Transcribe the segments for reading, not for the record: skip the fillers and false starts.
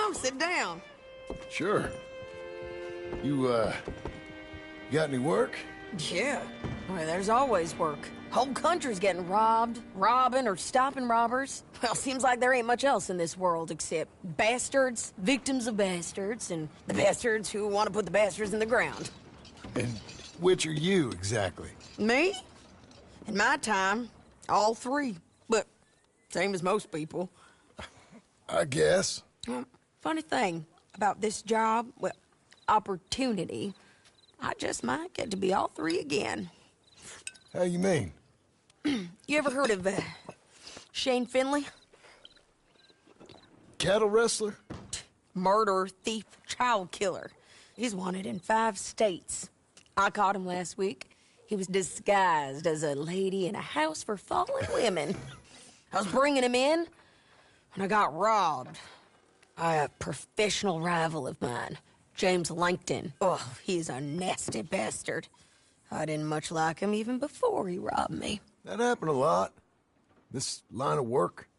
Come sit down. Sure. You got any work? Yeah. Well, there's always work. Whole country's getting robbed, robbing, or stopping robbers. Well, seems like there ain't much else in this world except bastards, victims of bastards, and the bastards who want to put the bastards in the ground. And which are you, exactly? Me? In my time, all three. But same as most people. I guess. Funny thing about this job, well, opportunity, I just might get to be all three again. How you mean? You ever heard of Shane Finley? Cattle wrestler? Murderer, thief, child killer. He's wanted in 5 states. I caught him last week. He was disguised as a lady in a house for fallen women. I was bringing him in, and I got robbed by a professional rival of mine, James Langton. Oh, he's a nasty bastard. I didn't much like him even before he robbed me. That happened a lot. This line of work.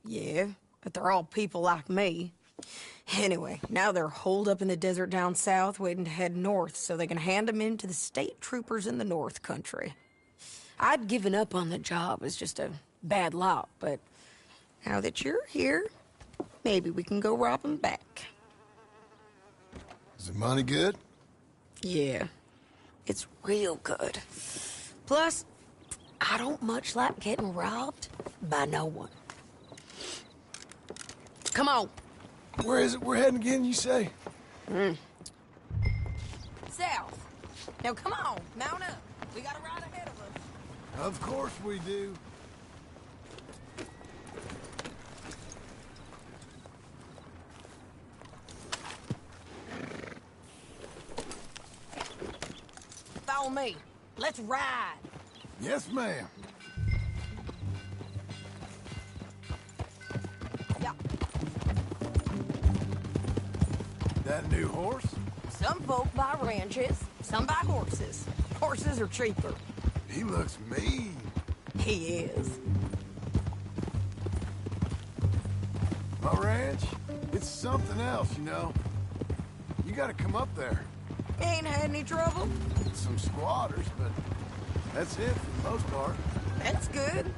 Yeah, but they're all people like me. Anyway, now they're holed up in the desert down south, waiting to head north so they can hand them in to the state troopers in the north country. I'd given up on the job as just a bad lot, but now that you're here, maybe we can go rob them back. Is the money good? Yeah, it's real good. Plus, I don't much like getting robbed by no one. Come on. Where is it we're heading again, you say? South. Now come on, mount up. We got a ride ahead of us. Of course we do. Follow me. Let's ride. Yes, ma'am. Yeah. That a new horse? Some folk buy ranches, some buy horses. Horses are cheaper. He looks mean. He is. My ranch, it's something else, you know. You gotta come up there. Ain't had any trouble? Some squatters, but that's it for the most part. That's good.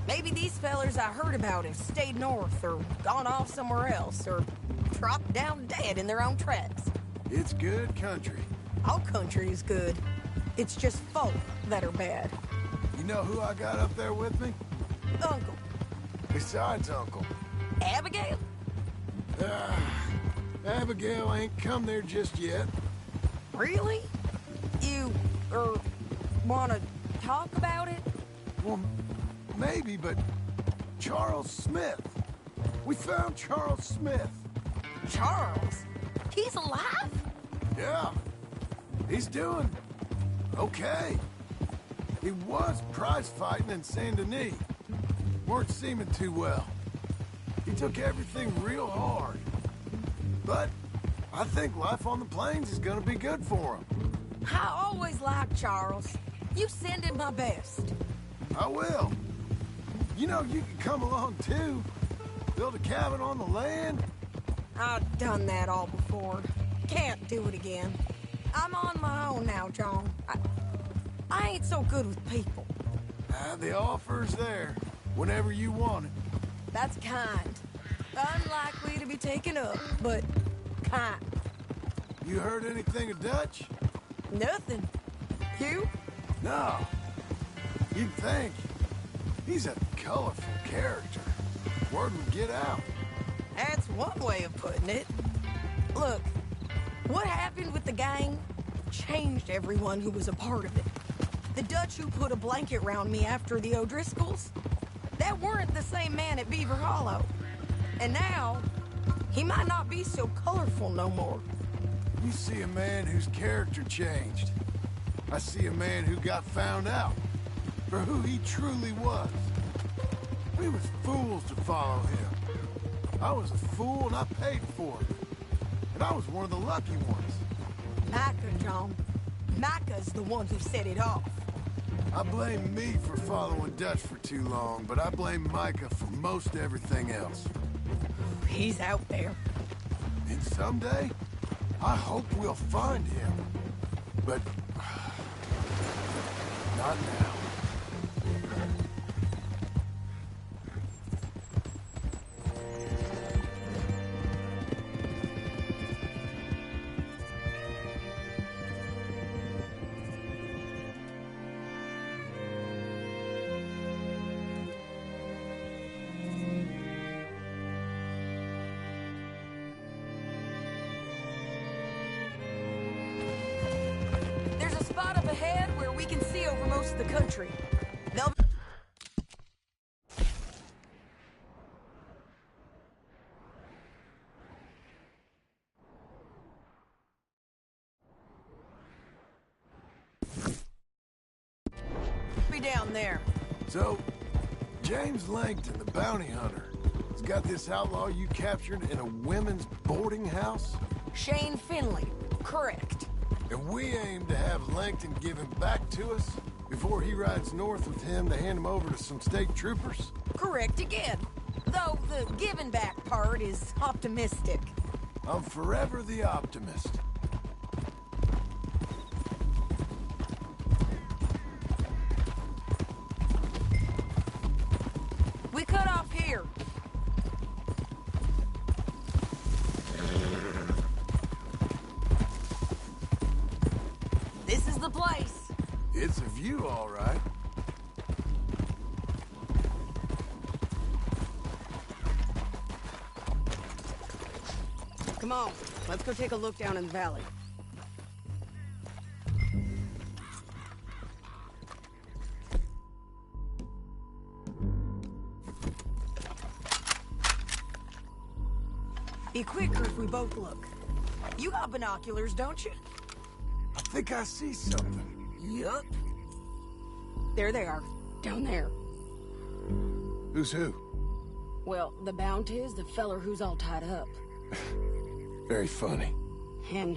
Maybe these fellers I heard about have stayed north or gone off somewhere else or dropped down dead in their own tracks. It's good country. All country is good. It's just folk that are bad. You know who I got up there with me? Uncle. Besides Uncle. Abigail? Abigail ain't come there just yet. Really? You, wanna talk about it? Well, maybe, but Charles Smith. We found Charles Smith. Charles? He's alive? Yeah. He's doing okay. He was prize fighting in Saint Denis. Weren't seeming too well. He took everything real hard. But I think life on the plains is gonna be good for him. I always liked Charles. You send him my best. I will. You know, you can come along too. Build a cabin on the land. I've done that all before. Can't do it again. I'm on my own now, John. I ain't so good with people. The offer's there, whenever you want it. That's kind. Unlikely to be taken up, but kind. You heard anything of Dutch? Nothing. You? No. You'd think. He's a colorful character. Word would get out. That's one way of putting it. Look, what happened with the gang changed everyone who was a part of it. The Dutch who put a blanket round me after the O'Driscolls, that weren't the same man at Beaver Hollow. And now, he might not be so colorful no more. You see a man whose character changed. I see a man who got found out for who he truly was. We was fools to follow him. I was a fool and I paid for it. And I was one of the lucky ones. Micah, John. Micah's the one who set it off. I blame me for following Dutch for too long, but I blame Micah for most everything else. He's out there. And someday, I hope we'll find him. But... not now. Spot up ahead where we can see over most of the country. They'll be down there. So, James Langton, the bounty hunter, has got this outlaw you captured in a women's boarding house? Shane Finley, correct. And we aim to have Langton give him back to us before he rides north with him to hand him over to some state troopers? Correct again. Though the giving back part is optimistic. I'm forever the optimist. We cut off here. This is the place. It's a view, all right. Come on, let's go take a look down in the valley. Be quicker if we both look. You got binoculars, don't you? I think I see something. Yup. There they are, down there. Who's who? Well, the bounty is the feller who's all tied up. Very funny. And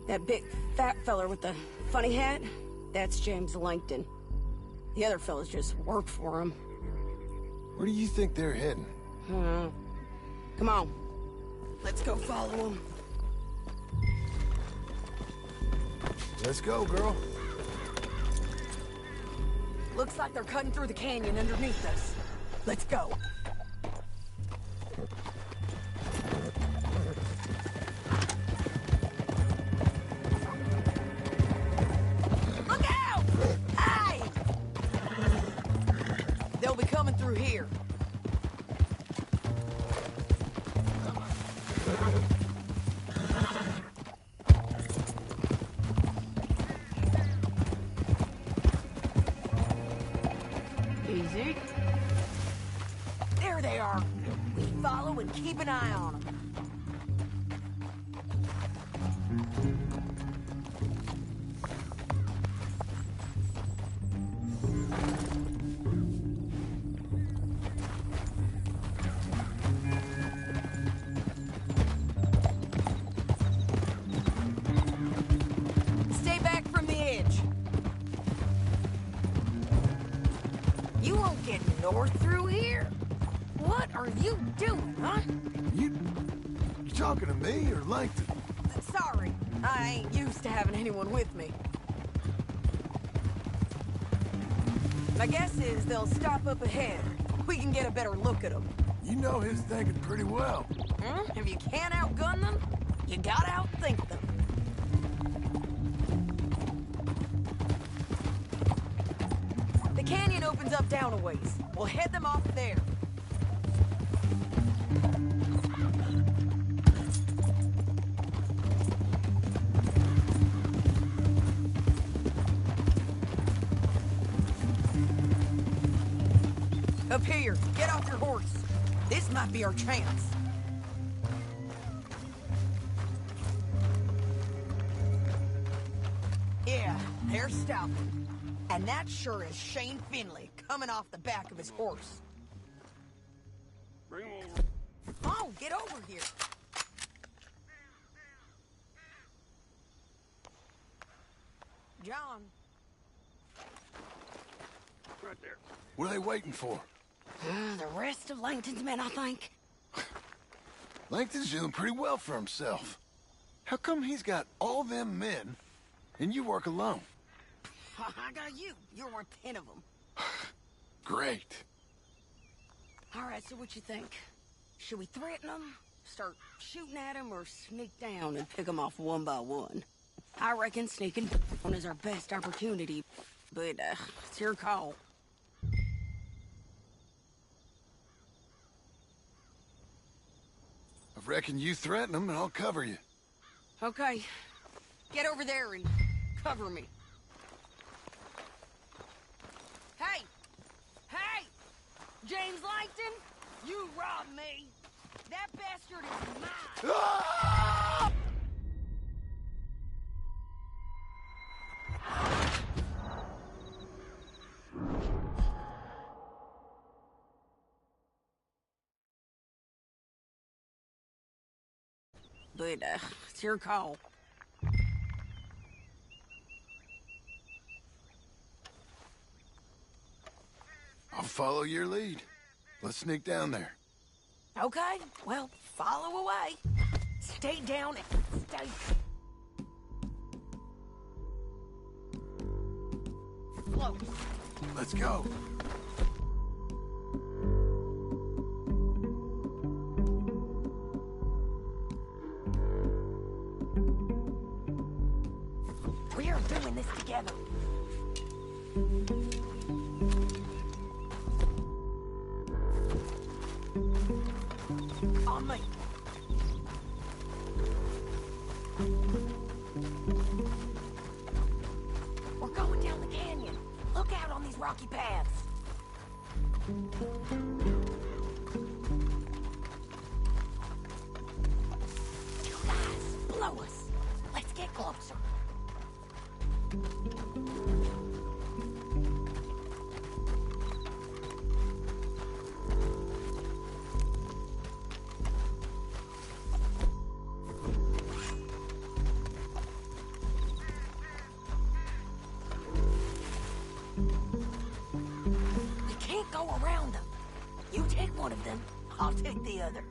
that big fat feller with the funny hat, that's James Langton. The other fellas just work for him. Where do you think they're heading? Come on. Let's go follow them. Let's go, girl. Looks like they're cutting through the canyon underneath us. Let's go. Look out! Hey! They'll be coming through here. Easy. There they are. We follow and keep an eye on them. Stay back from the edge. You won't get north through here? What are you doing, huh? You talking to me or Langton? Sorry, I ain't used to having anyone with me. My guess is they'll stop up ahead. We can get a better look at them. You know his thinking pretty well. If you can't outgun them, you gotta outthink them. The canyon opens up down a ways. We'll head them off there. Up here, get off your horse. This might be our chance. Yeah, they're stopping. And that sure is Shane Finley coming off the back of his horse. Bring him over. Oh, get over here. John. Right there. What are they waiting for? The rest of Langton's men, I think. Langton's doing pretty well for himself. How come he's got all them men, and you work alone? I got you. You're worth 10 of them. Great. All right, so what you think? Should we threaten them, start shooting at them, or sneak down and pick them off one by one? I reckon sneaking down is our best opportunity, but it's your call. I reckon you threaten them and I'll cover you. Okay, get over there and cover me. Hey! Hey! James Langton, you robbed me! That bastard is mine! Ah! But, it's your call. I'll follow your lead. Let's sneak down there. Okay, well, follow away. Stay down and stay... close. Let's go. We are doing this together. On me. We're going down the canyon. Look out on these rocky paths. You guys, blow us. Let's get closer. We can't go around them. You take one of them, I'll take the other.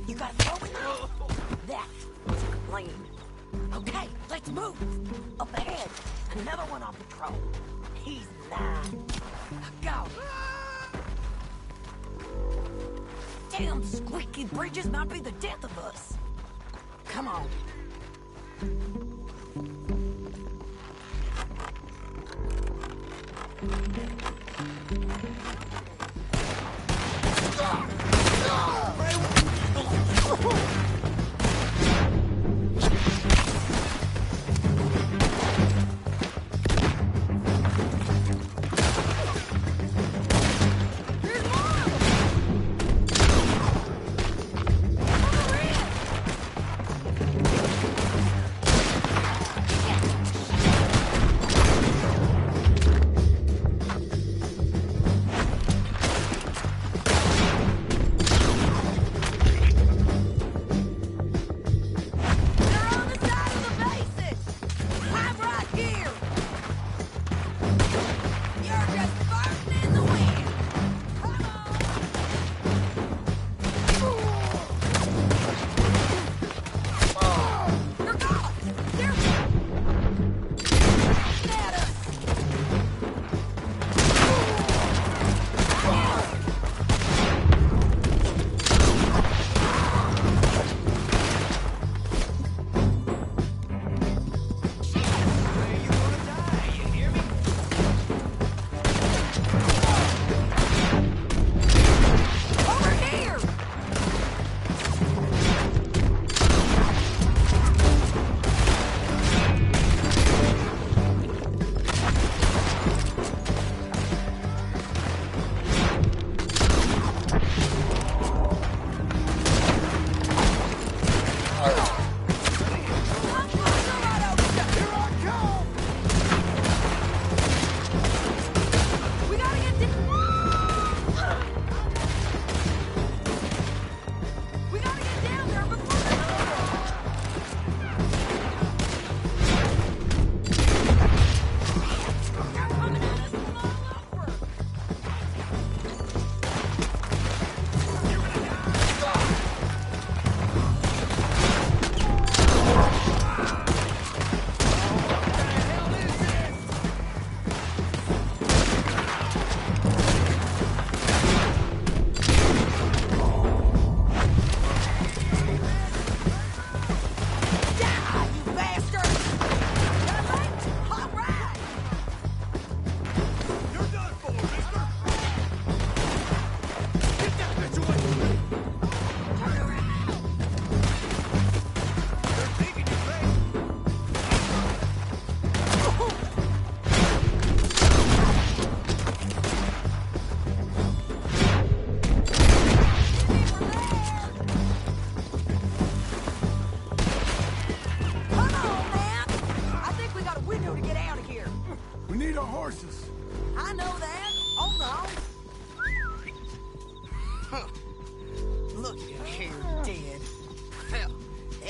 You gotta throw it out. That's the plan. Okay, let's move. Up ahead, another one on patrol. He's mine. Go. Damn squeaky bridges might be the death of us. Come on.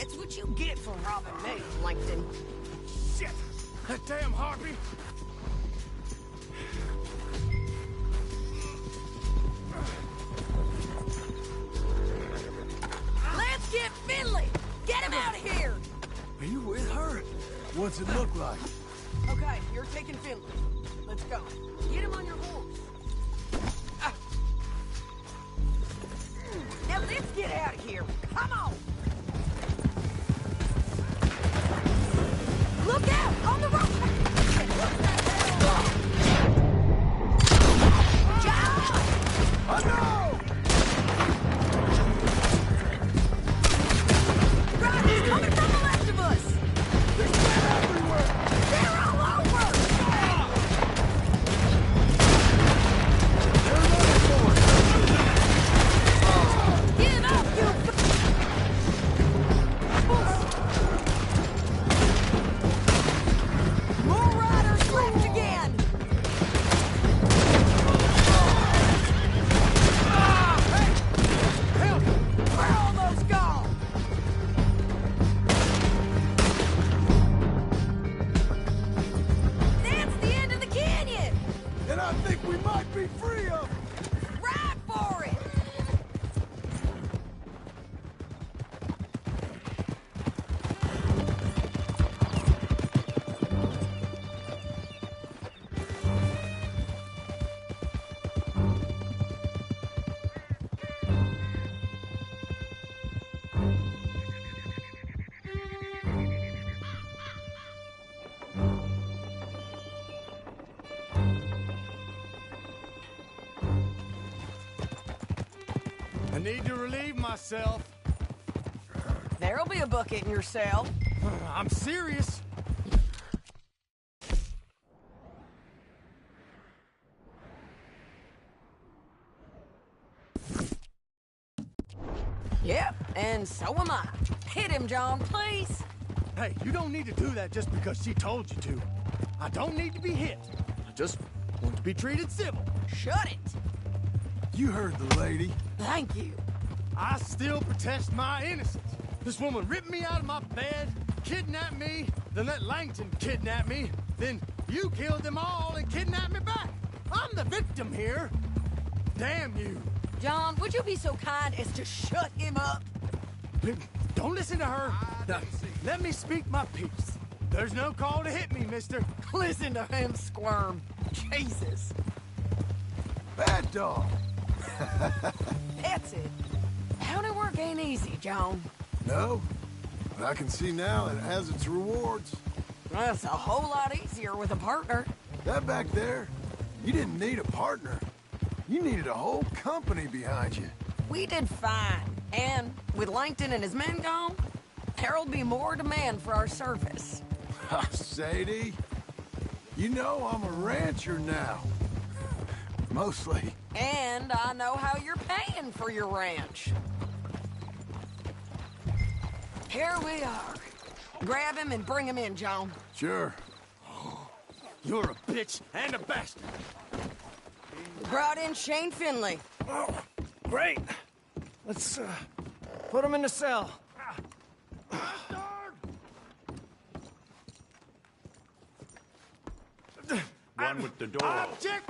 That's what you get for robbing me, Langton. Shit! That damn harpy! Let's get Finley! Get him out of here! Are you with her? What's it look like? Okay, you're taking Finley. Let's go. Get him on your horse. Ah. Now let's get out of here. Come on! Look out! On the road! John! I know! Riders coming from the left of us! There's men everywhere! They're all over! They're running for it! Give up, you... More riders left again! Help! We're almost gone! That's the end of the canyon! And I think we might be free of them! Ride for it! I need to relieve myself. There'll be a bucket in your cell. I'm serious. Yep, and so am I. Hit him, John, please. Hey, you don't need to do that just because she told you to. I don't need to be hit. I just want to be treated civil. Shut it. You heard the lady. Thank you. I still protest my innocence. This woman ripped me out of my bed, kidnapped me, then let Langton kidnap me, then you killed them all and kidnapped me back. I'm the victim here. Damn you. John, would you be so kind as to shut him up? Don't listen to her. Now, let me speak my piece. There's no call to hit me, mister. Listen to him squirm. Jesus. Bad dog. That's it. County work ain't easy, John. No, but I can see now it has its rewards. That's a whole lot easier with a partner. That back there, you didn't need a partner. You needed a whole company behind you. We did fine. And with Langton and his men gone, there'll be more demand for our service. Sadie, you know I'm a rancher now. Mostly. And I know how you're paying for your ranch. Here we are. Grab him and bring him in, John. Sure. You're a bitch and a bastard. Brought in Shane Finley. Oh, great. Let's, put him in the cell. One with the door. Object!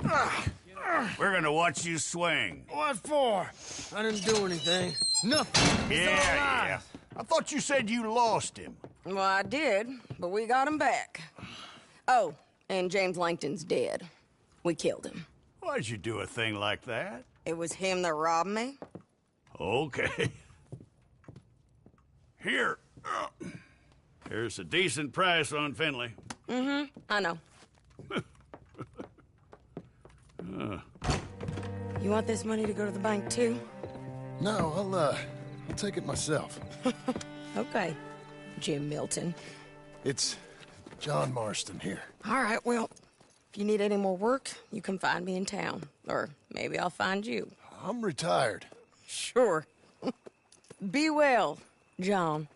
We're gonna watch you swing. What for? I didn't do anything. Nothing. It's all Yeah. lies. I thought you said you lost him. Well, I did, but we got him back. Oh, and James Langton's dead. We killed him. Why'd you do a thing like that? It was him that robbed me. Okay. Here. Here's a decent price on Finley. I know. You want this money to go to the bank, too? No, I'll take it myself. Okay, Jim Milton. It's John Marston here. All right, well, if you need any more work, you can find me in town. Or maybe I'll find you. I'm retired. Sure. Be well, John.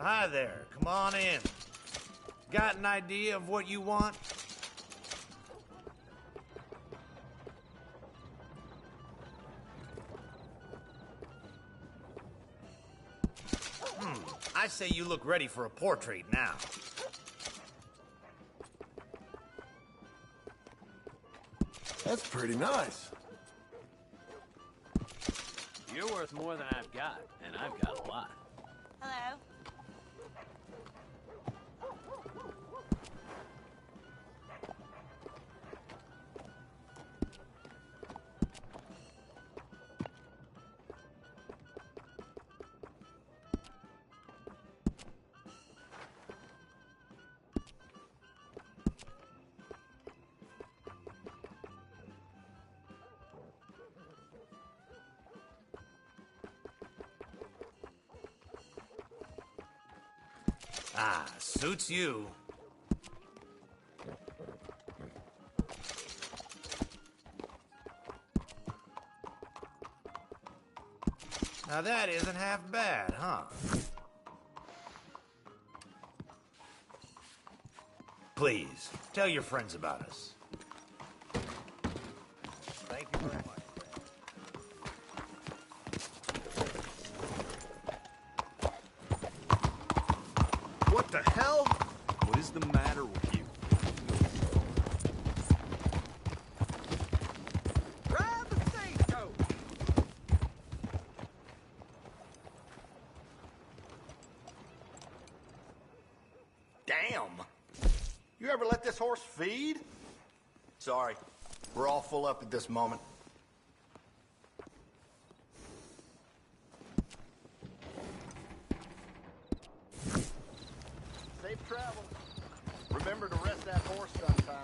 Hi there. Come on in. Got an idea of what you want? I say you look ready for a portrait now. That's pretty nice. You're worth more than I've got, and I've got a lot. Hello? Ah, suits you. Now that isn't half bad, huh? Please, tell your friends about us. Thank you very much. What the hell? What is the matter with you? Grab the stagecoach! Damn! You ever let this horse feed? Sorry, we're all full up at this moment. Safe travel. Remember to rest that horse sometime.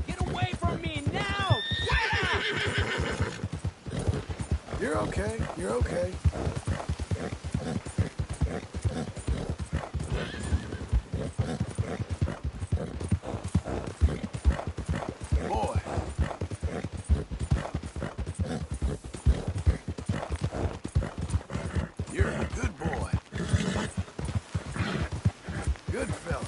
Get away from me now! You're okay. You're okay. Boy. You're a good boy. Good fella.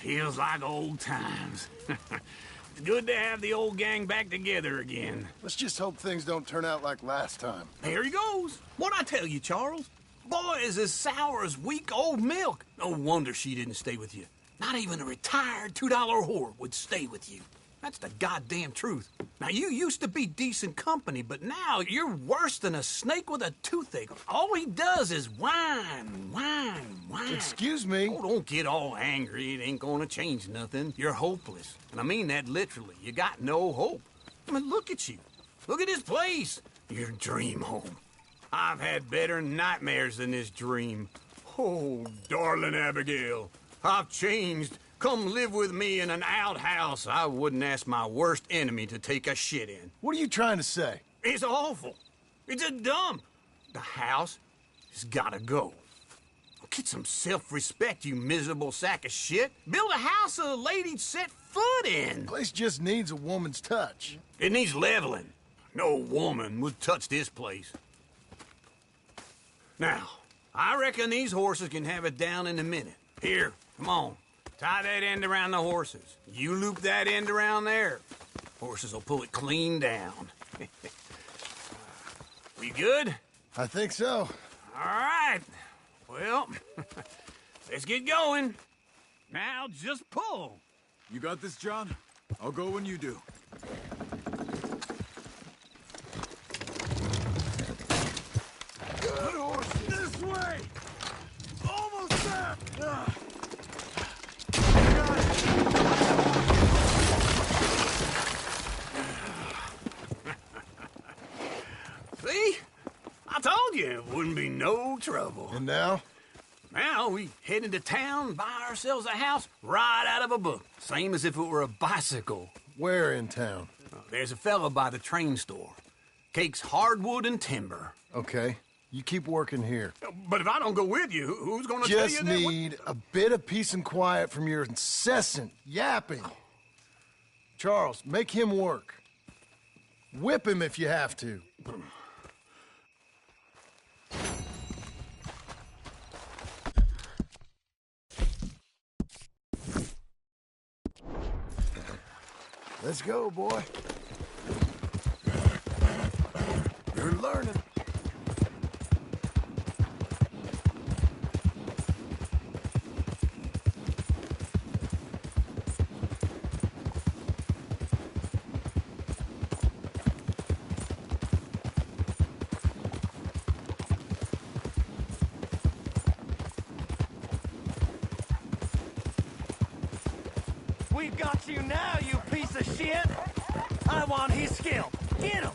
Feels like old times. It's good to have the old gang back together again. Let's just hope things don't turn out like last time. Here he goes. What'd I tell you, Charles? Boy is as sour as weak old milk. No wonder she didn't stay with you. Not even a retired $2 whore would stay with you. That's the goddamn truth. Now, you used to be decent company, but now you're worse than a snake with a toothache. All he does is whine, whine, whine. Excuse me? Oh, don't get all angry. It ain't gonna change nothing. You're hopeless. And I mean that literally. You got no hope. I mean, look at you. Look at this place. Your dream home. I've had better nightmares than this dream. Oh, darling Abigail, I've changed. Come live with me in an outhouse I wouldn't ask my worst enemy to take a shit in. What are you trying to say? It's awful. It's a dump. The house has gotta go. Get some self-respect, you miserable sack of shit. Build a house a lady'd set foot in. The place just needs a woman's touch. It needs leveling. No woman would touch this place. Now, I reckon these horses can have it down in a minute. Here, come on. Tie that end around the horses. You loop that end around there. Horses will pull it clean down. We good? I think so. All right. Well, let's get going. Now just pull. You got this, John? I'll go when you do. Good horse. This way! Almost there! See? I told you it wouldn't be no trouble. And now? Now we head into town, buy ourselves a house right out of a book. Same as if it were a bicycle. Where in town? There's a fella by the train store. Cakes hardwood and timber. Okay. You keep working here. But if I don't go with you, who's gonna tell you Just that? need a bit of peace and quiet from your incessant yapping. Charles, make him work. Whip him if you have to. Let's go, boy. You're learning. We've got you now, you piece of shit! I want his skill. Get him!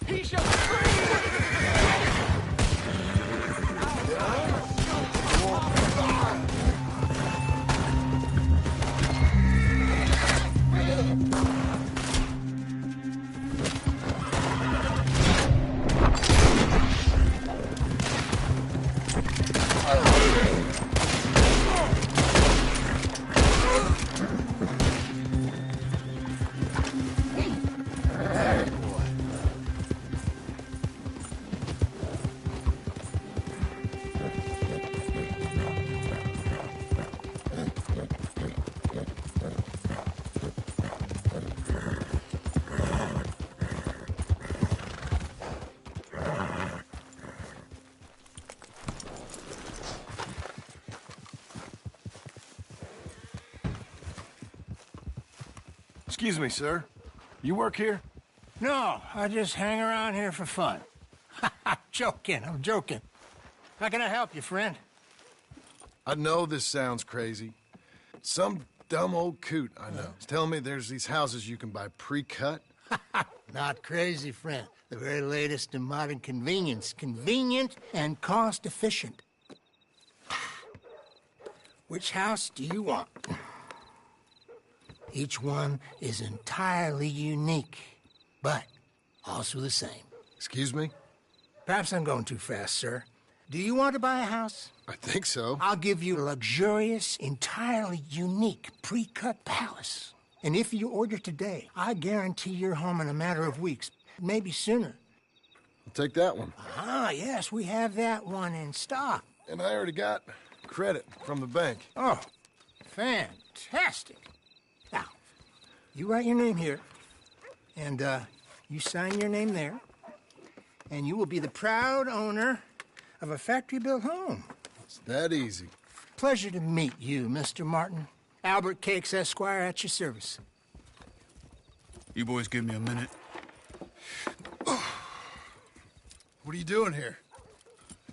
He shall Excuse me, sir. You work here? No, I just hang around here for fun. I'm joking. How can I help you, friend? I know this sounds crazy. Some dumb old coot I know is telling me there's these houses you can buy pre-cut. Not crazy, friend. The very latest in modern convenience. Convenient and cost-efficient. Which house do you want? Each one is entirely unique, but also the same. Excuse me? Perhaps I'm going too fast, sir. Do you want to buy a house? I think so. I'll give you a luxurious, entirely unique, pre-cut palace. And if you order today, I guarantee you're home in a matter of weeks, maybe sooner. I'll take that one. Ah, yes, we have that one in stock. And I already got credit from the bank. Oh, fantastic. Now, you write your name here, and you sign your name there, and you will be the proud owner of a factory-built home. It's that easy. Pleasure to meet you, Mr. Martin. Albert Cakes, Esquire, at your service. You boys give me a minute. What are you doing here?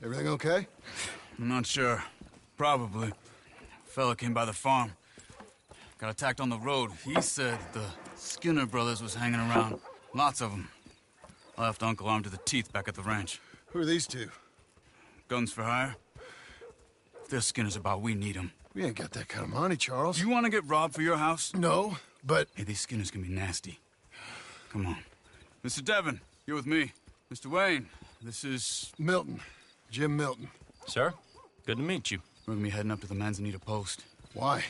Everything okay? I'm not sure. Probably. Fella came by the farm. Got attacked on the road. He said the Skinner brothers was hanging around. Lots of them. I left Uncle armed to the teeth back at the ranch. Who are these two? Guns for hire? If they're Skinner's about, we need them. We ain't got that kind of money, Charles. You want to get robbed for your house? No, but... Hey, these Skinners can be nasty. Come on. Mr. Devon, you're with me. Mr. Wayne, this is... Milton. Jim Milton. Sir, good to meet you. We're gonna be heading up to the Manzanita post. Why?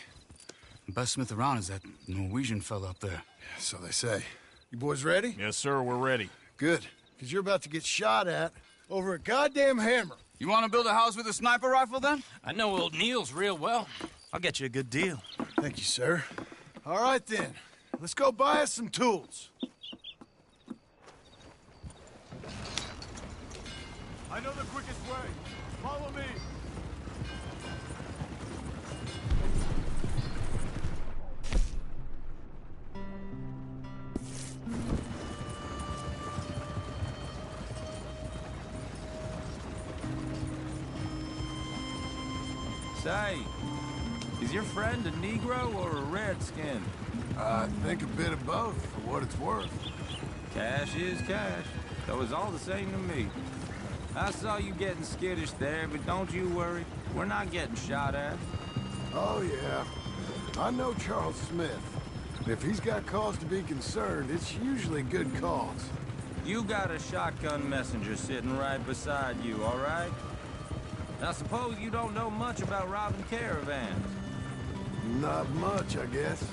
The best smith around is that Norwegian fella up there. So they say. You boys ready? Yes, sir, we're ready. Good. Because you're about to get shot at over a goddamn hammer. You want to build a house with a sniper rifle, then? I know old Neil's real well. I'll get you a good deal. Thank you, sir. All right, then. let's go buy us some tools. I know the quickest way. Follow me. Say, is your friend a Negro or a Redskin? I think a bit of both, for what it's worth. Cash is cash, though it's all the same to me. I saw you getting skittish there, but don't you worry. We're not getting shot at. Oh, yeah. I know Charles Smith. If he's got cause to be concerned, it's usually a good cause. You got a shotgun messenger sitting right beside you, all right? I suppose you don't know much about robbing caravans. Not much, I guess.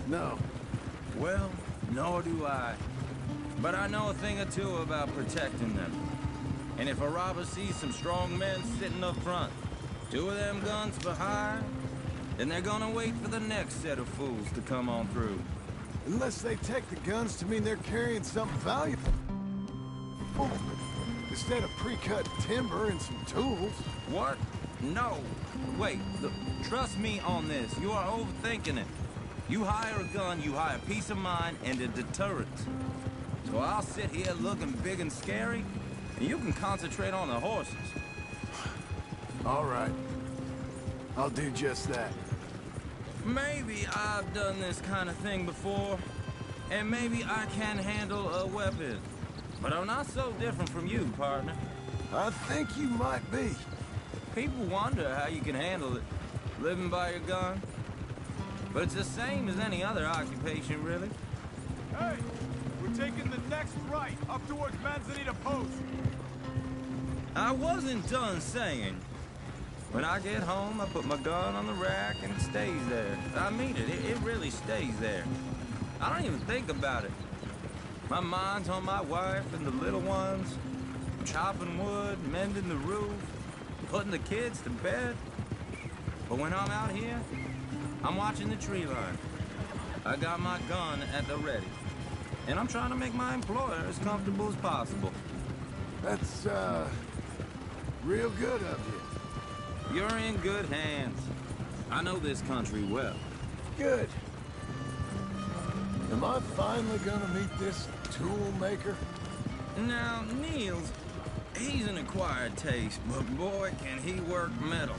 No. Well, nor do I. But I know a thing or two about protecting them. And if a robber sees some strong men sitting up front, 2 of them guns for hire, then they're gonna wait for the next set of fools to come on through. Unless they take the guns to mean they're carrying something valuable. Instead of pre-cut timber and some tools. What? No. Wait, trust me on this. You are overthinking it. You hire a gun, you hire peace of mind and a deterrent. So I'll sit here looking big and scary, and you can concentrate on the horses. All right. I'll do just that. Maybe I've done this kind of thing before, and maybe I can handle a weapon. But I'm not so different from you, partner. I think you might be. People wonder how you can handle it, living by your gun. But it's the same as any other occupation, really. Hey, we're taking the next right, up towards Manzanita Post. I wasn't done saying. When I get home, I put my gun on the rack and it stays there. I mean it, it really stays there. I don't even think about it. My mind's on my wife and the little ones, chopping wood, mending the roof, putting the kids to bed. But when I'm out here, I'm watching the tree line. I got my gun at the ready. And I'm trying to make my employer as comfortable as possible. That's, real good of you. You're in good hands. I know this country well. Good. Am I finally gonna meet this tool maker? Now, Niels, he's an acquired taste, but boy, can he work metal.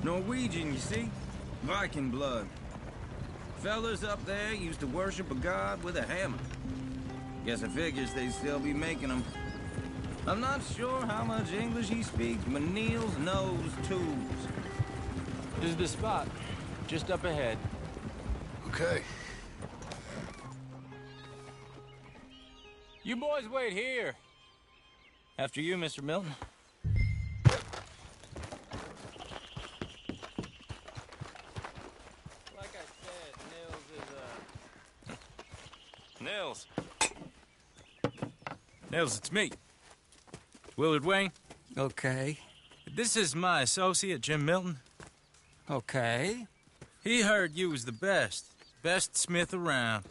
Norwegian, you see? Viking blood. Fellas up there used to worship a god with a hammer. Guess I figures they'd still be making them. I'm not sure how much English he speaks, but Niels knows tools. This is the spot, just up ahead. Okay. You boys wait here. After you, Mr. Milton. Like I said, Nils is, Nils. Nils, it's me. Willard Wayne. Okay. This is my associate, Jim Milton. Okay. He heard you was the best smith around.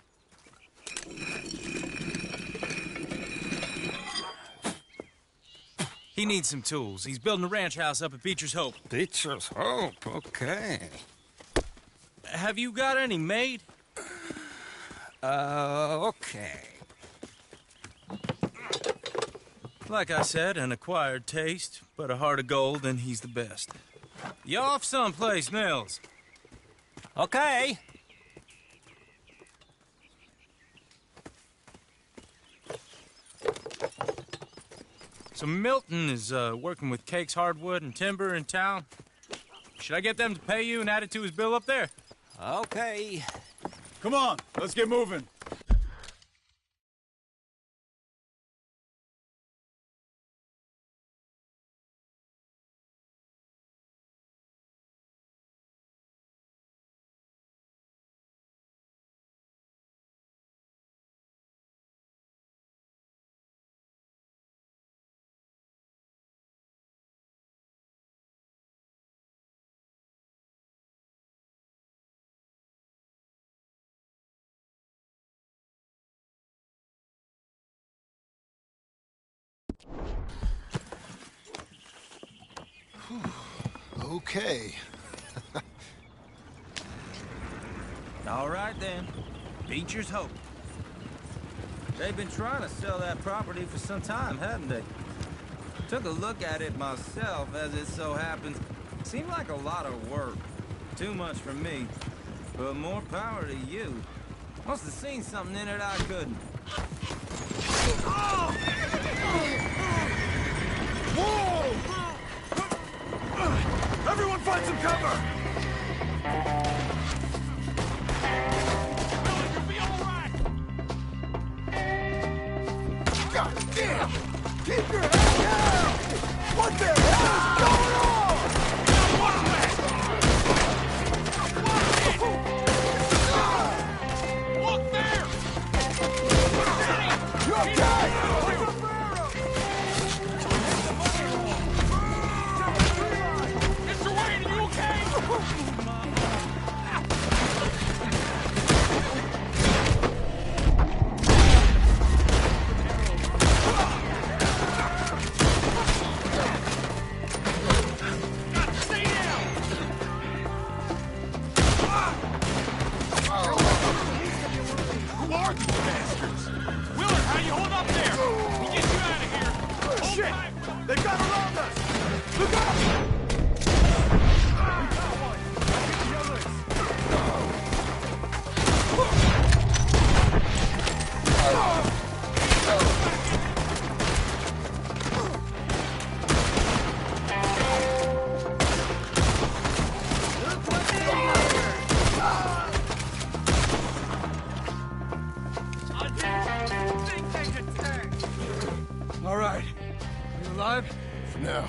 He needs some tools. He's building a ranch house up at Beecher's Hope. Beecher's Hope, okay. Have you got any made? Okay. Like I said, an acquired taste, but a heart of gold, and he's the best. You off someplace, Nils? Okay. So Milton is working with Cakes Hardwood and Timber in town. Should I get them to pay you and add it to his bill up there? Okay. Come on, let's get moving. Okay. All right, then. Beecher's hope. They've been trying to sell that property for some time, haven't they? Took a look at it myself, as it so happens. Seemed like a lot of work. Too much for me. But more power to you. Must have seen something in it I couldn't. Whoa! Everyone find some cover! You'll be all right! God damn! Keep your head down! What the hell is going on? Look there! You okay? Mr. Wayne, are you okay? Stay down! Who are these bastards? Willard, how you hold up there? We'll get you out of here. Hold Shit! tight, Willard. They've got around us! Look out! We got one. I'll get the others. All right. You alive? For now.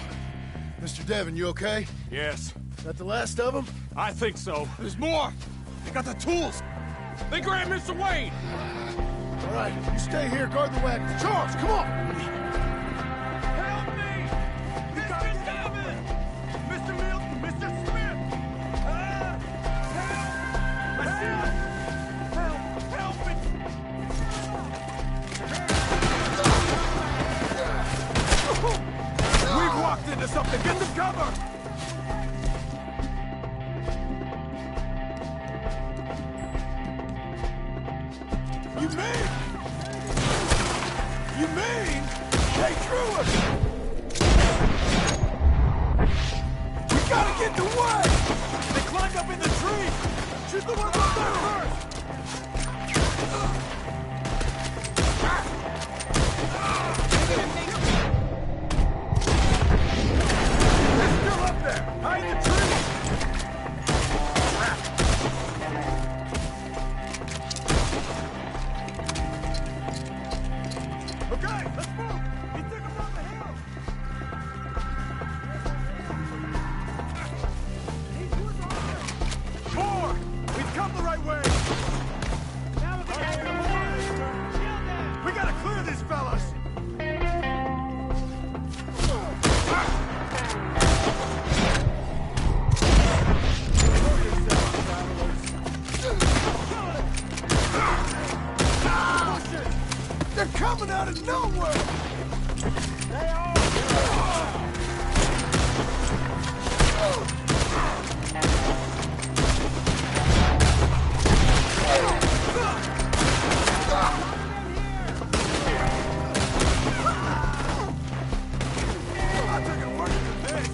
Mr. Devon, you okay? Yes, That the last of them? I think so. There's more. They got the tools. They grabbed Mr. Wayne. All right, you stay here, guard the wagons. Charles, come on! Help me! Mr. Devon! Mr. Milton! Mr. Smith! Help! I see it! Help! Help it! We've walked into something! Get some cover! You mean they drew us? We gotta get the way! They climbed up in the tree! Shoot the one up there first! They're still up there! Hide the tree! Okay, let's move! He took him down the hill! More! We've come the right way! We gotta clear these fellas! They're coming out of nowhere! They are! I took it worse than this!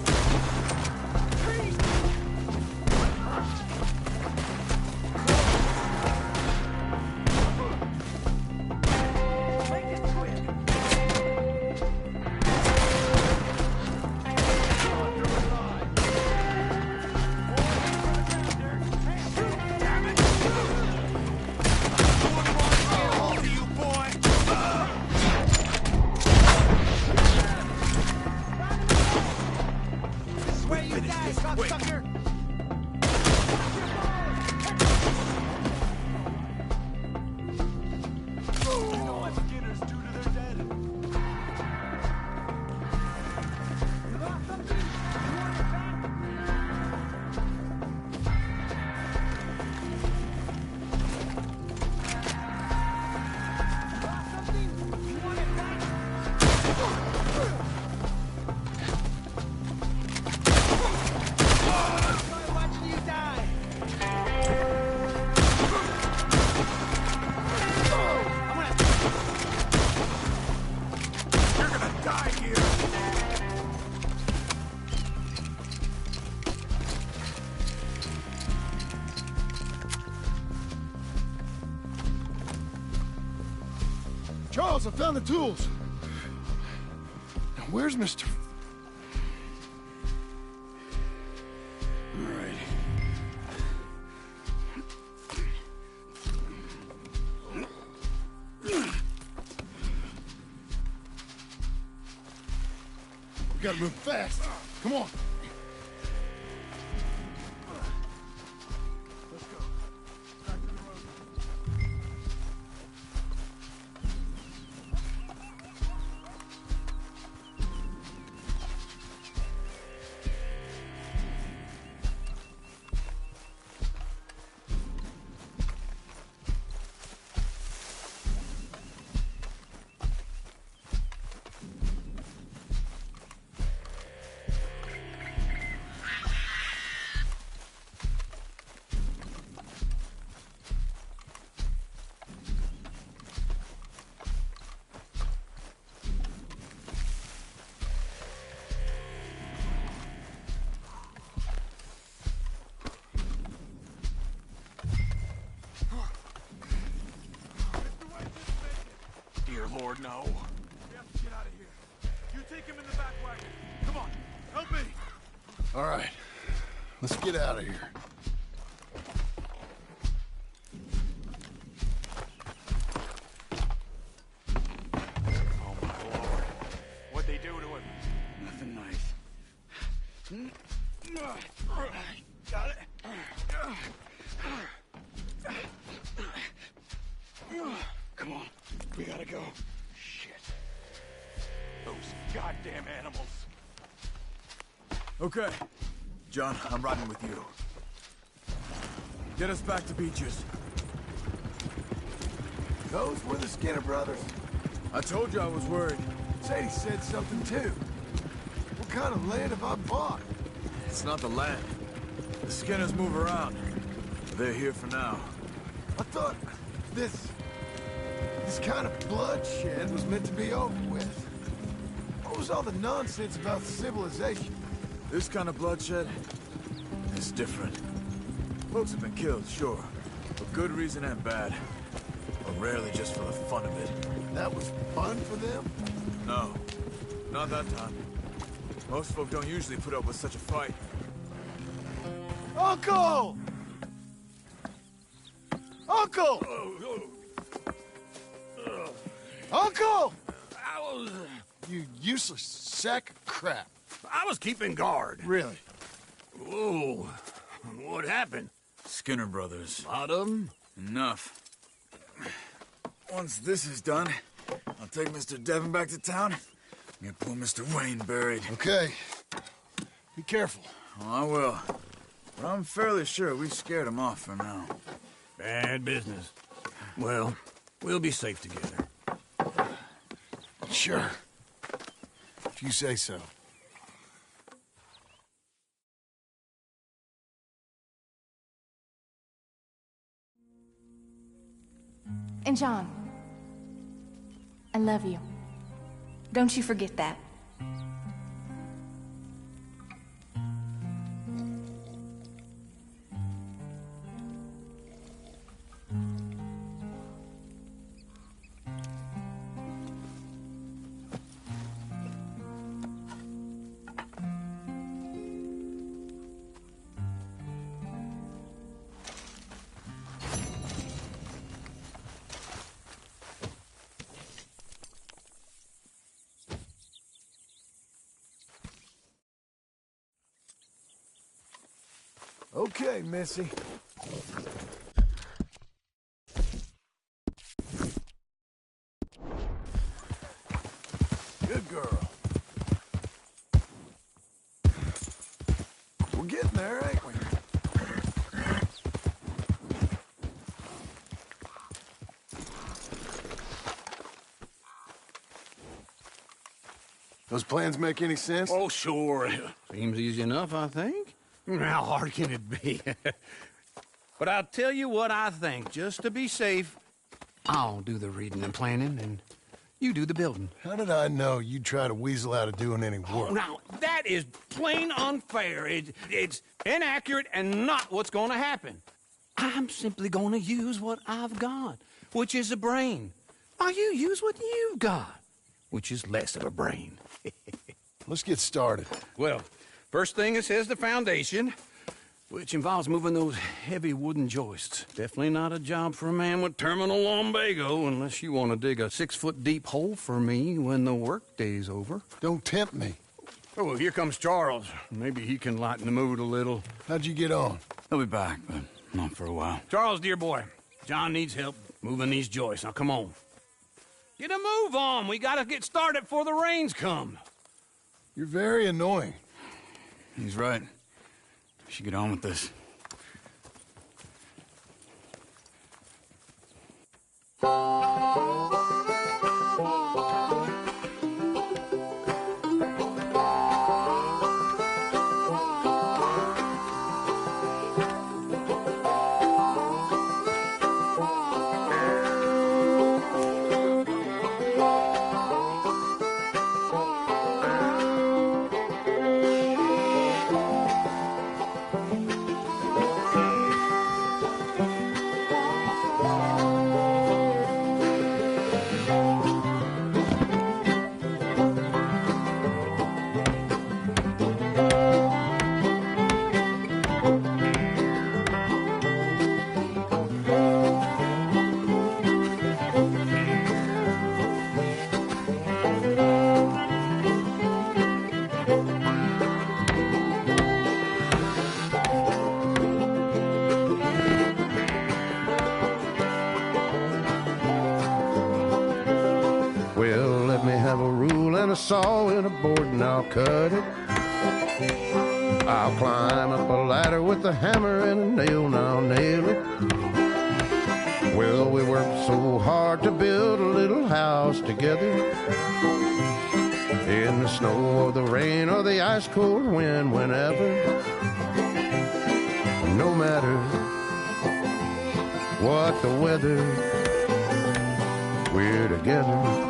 Charles, I found the tools. Now, where's Mr... All right. We gotta move fast. Come on. Let's go. Back to the road. Dear Lord, no. We have to get out of here. You take him in the back wagon. Come on, help me. All right. Let's get out of here. Oh, my Lord. What'd they do to him? Nothing nice. Got it. Come on. We gotta go. Shit. Those goddamn animals. Okay. John, I'm riding with you. Get us back to Beaches. Those were the Skinner brothers? I told you I was worried. Sadie said something too. What kind of land have I bought? It's not the land. The Skinners move around. They're here for now. I thought this kind of bloodshed was meant to be over with. What was all the nonsense about civilization? This kind of bloodshed is different. Folks have been killed, sure. For good reason and bad. But rarely just for the fun of it. That was fun for them? No. Not that time. Most folk don't usually put up with such a fight. Uncle! Uncle! Uncle! You useless sack of crap. I was keeping guard. Really? Whoa. What happened? Skinner brothers. Lot of them? Enough. Once this is done, I'll take Mr. Devon back to town and get poor Mr. Wayne buried. Okay. Be careful. Oh, I will. But I'm fairly sure we scared him off for now. Bad business. Well, we'll be safe together. Sure. If you say so. And John, I love you. Don't you forget that. Okay, Missy. Good girl. We're getting there, ain't we? Those plans make any sense? Oh, sure. Seems easy enough, I think. How hard can it be? But I'll tell you what I think. Just to be safe, I'll do the reading and planning, and you do the building. How did I know you'd try to weasel out of doing any work? Now, that is plain unfair. It's inaccurate and not what's going to happen. I'm simply going to use what I've got, which is a brain. Why, you use what you've got, which is less of a brain. Let's get started. Well, first thing it says the foundation, which involves moving those heavy wooden joists. Definitely not a job for a man with terminal lumbago, unless you want to dig a 6-foot deep hole for me when the workday's over. Don't tempt me. Oh, well, here comes Charles. Maybe he can lighten the mood a little. How'd you get on? He'll be back, but not for a while. Charles, dear boy, John needs help moving these joists. Now, come on. Get a move on. We gotta get started before the rains come. You're very annoying. He's right. We should get on with this. Saw and a board and I'll cut it. I'll climb up a ladder with a hammer and a nail and I'll nail it. Well, we worked so hard to build a little house together. In the snow or the rain or the ice cold wind, whenever. No matter what the weather, we're together.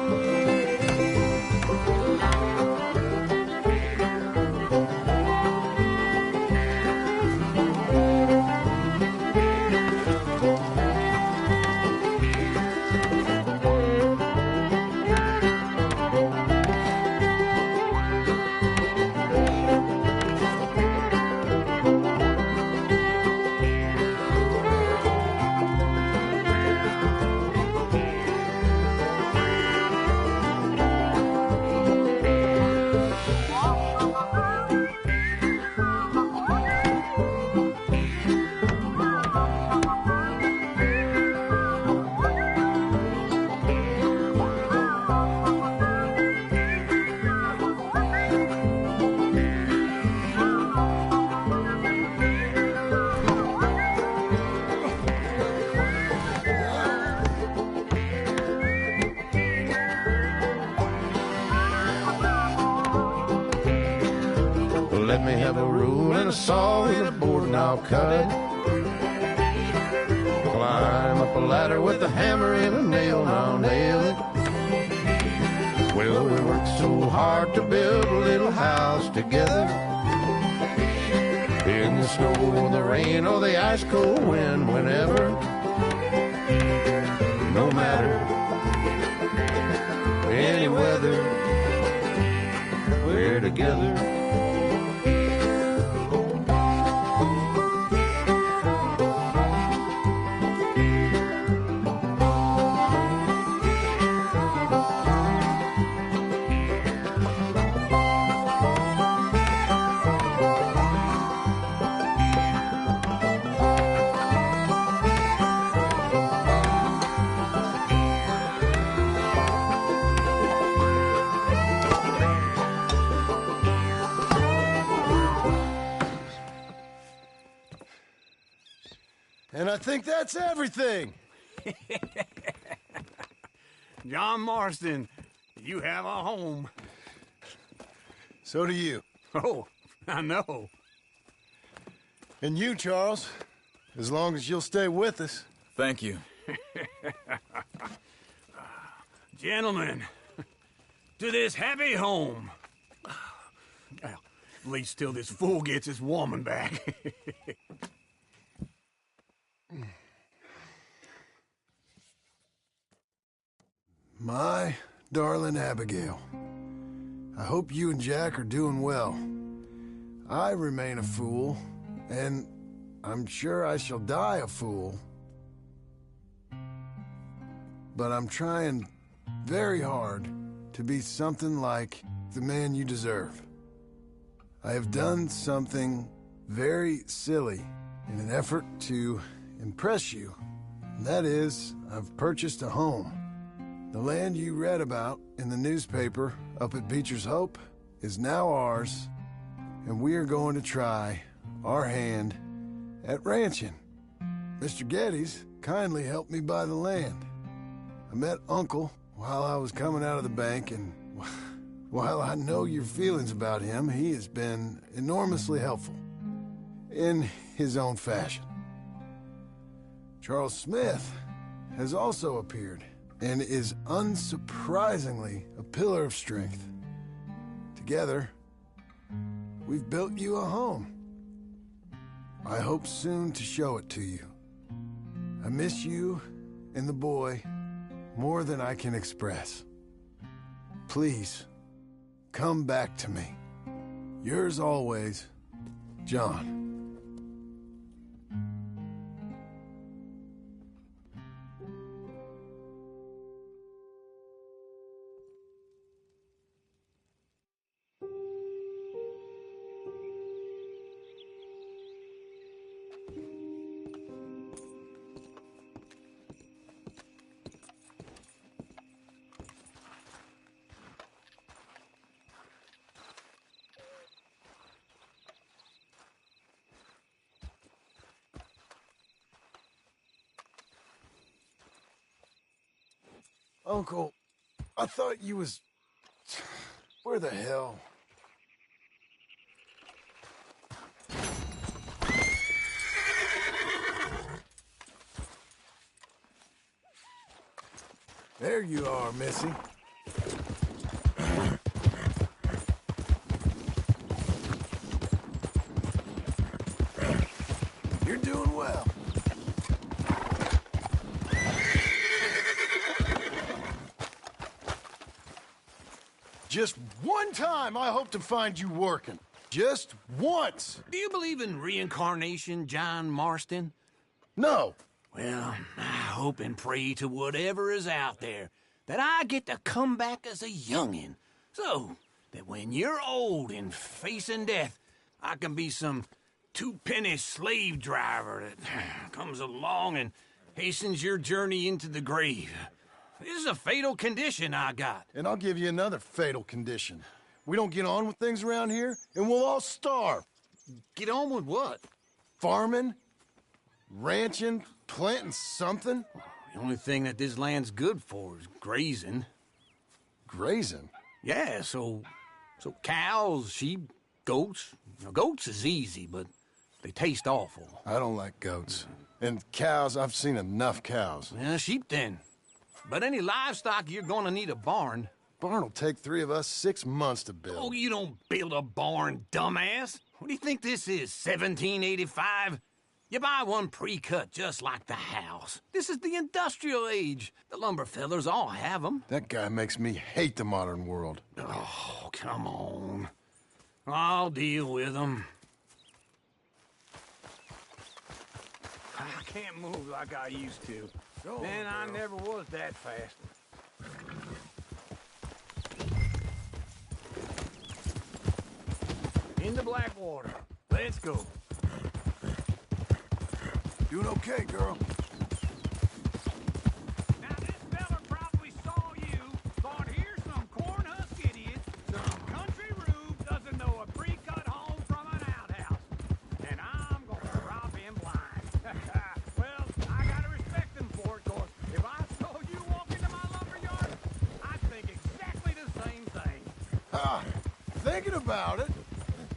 Let me have a rule and a saw and a board and I'll cut it. Climb up a ladder with a hammer and a nail and I'll nail it. Well, we worked so hard to build a little house together. In the snow or the rain or the ice cold wind, whenever. No matter any weather, we're together. And I think that's everything. John Marston, you have a home. So do you. Oh, I know. And you, Charles, as long as you'll stay with us. Thank you. Gentlemen, to this happy home. Well, at least till this fool gets his woman back. My darling Abigail, I hope you and Jack are doing well. I remain a fool, and I'm sure I shall die a fool. But I'm trying very hard to be something like the man you deserve. I have done something very silly in an effort to impress you. And that is, I've purchased a home. The land you read about in the newspaper up at Beecher's Hope is now ours, and we are going to try our hand at ranching. Mr. Geddes kindly helped me buy the land. I met Uncle while I was coming out of the bank, and while I know your feelings about him, he has been enormously helpful in his own fashion. Charles Smith has also appeared and is unsurprisingly a pillar of strength. Together, we've built you a home. I hope soon to show it to you. I miss you and the boy more than I can express. Please, come back to me. Yours always, John. Uncle, I thought you was... Where the hell? There you are, Missy. You're doing well. Just one time I hope to find you working. Just once. Do you believe in reincarnation, John Marston? No. Well, I hope and pray to whatever is out there that I get to come back as a youngin', so that when you're old and facing death, I can be some two-penny slave driver that comes along and hastens your journey into the grave. This is a fatal condition I got. And I'll give you another fatal condition. We don't get on with things around here, and we'll all starve. Get on with what? Farming, ranching, planting something. The only thing that this land's good for is grazing. Grazing? Yeah, so cows, sheep, goats. Now, goats is easy, but they taste awful. I don't like goats. And cows, I've seen enough cows. Yeah, sheep then. But any livestock, you're gonna need a barn. Barn will take 3 of us 6 months to build. Oh, you don't build a barn, dumbass. What do you think this is, 1785? You buy one pre-cut just like the house. This is the industrial age. The lumber fellers all have them. That guy makes me hate the modern world. Oh, come on. I'll deal with them. I can't move like I used to. Man, I never was that fast. Into Blackwater. Let's go. Doing okay, girl. Now, this fella probably saw you, thought here's some corn husk idiot, some country rube doesn't know a pre-cut home from an outhouse. And I'm gonna rob him blind. Well, I gotta respect him for it, cause if I saw you walk into my lumber yard, I'd think exactly the same thing. Thinking about it,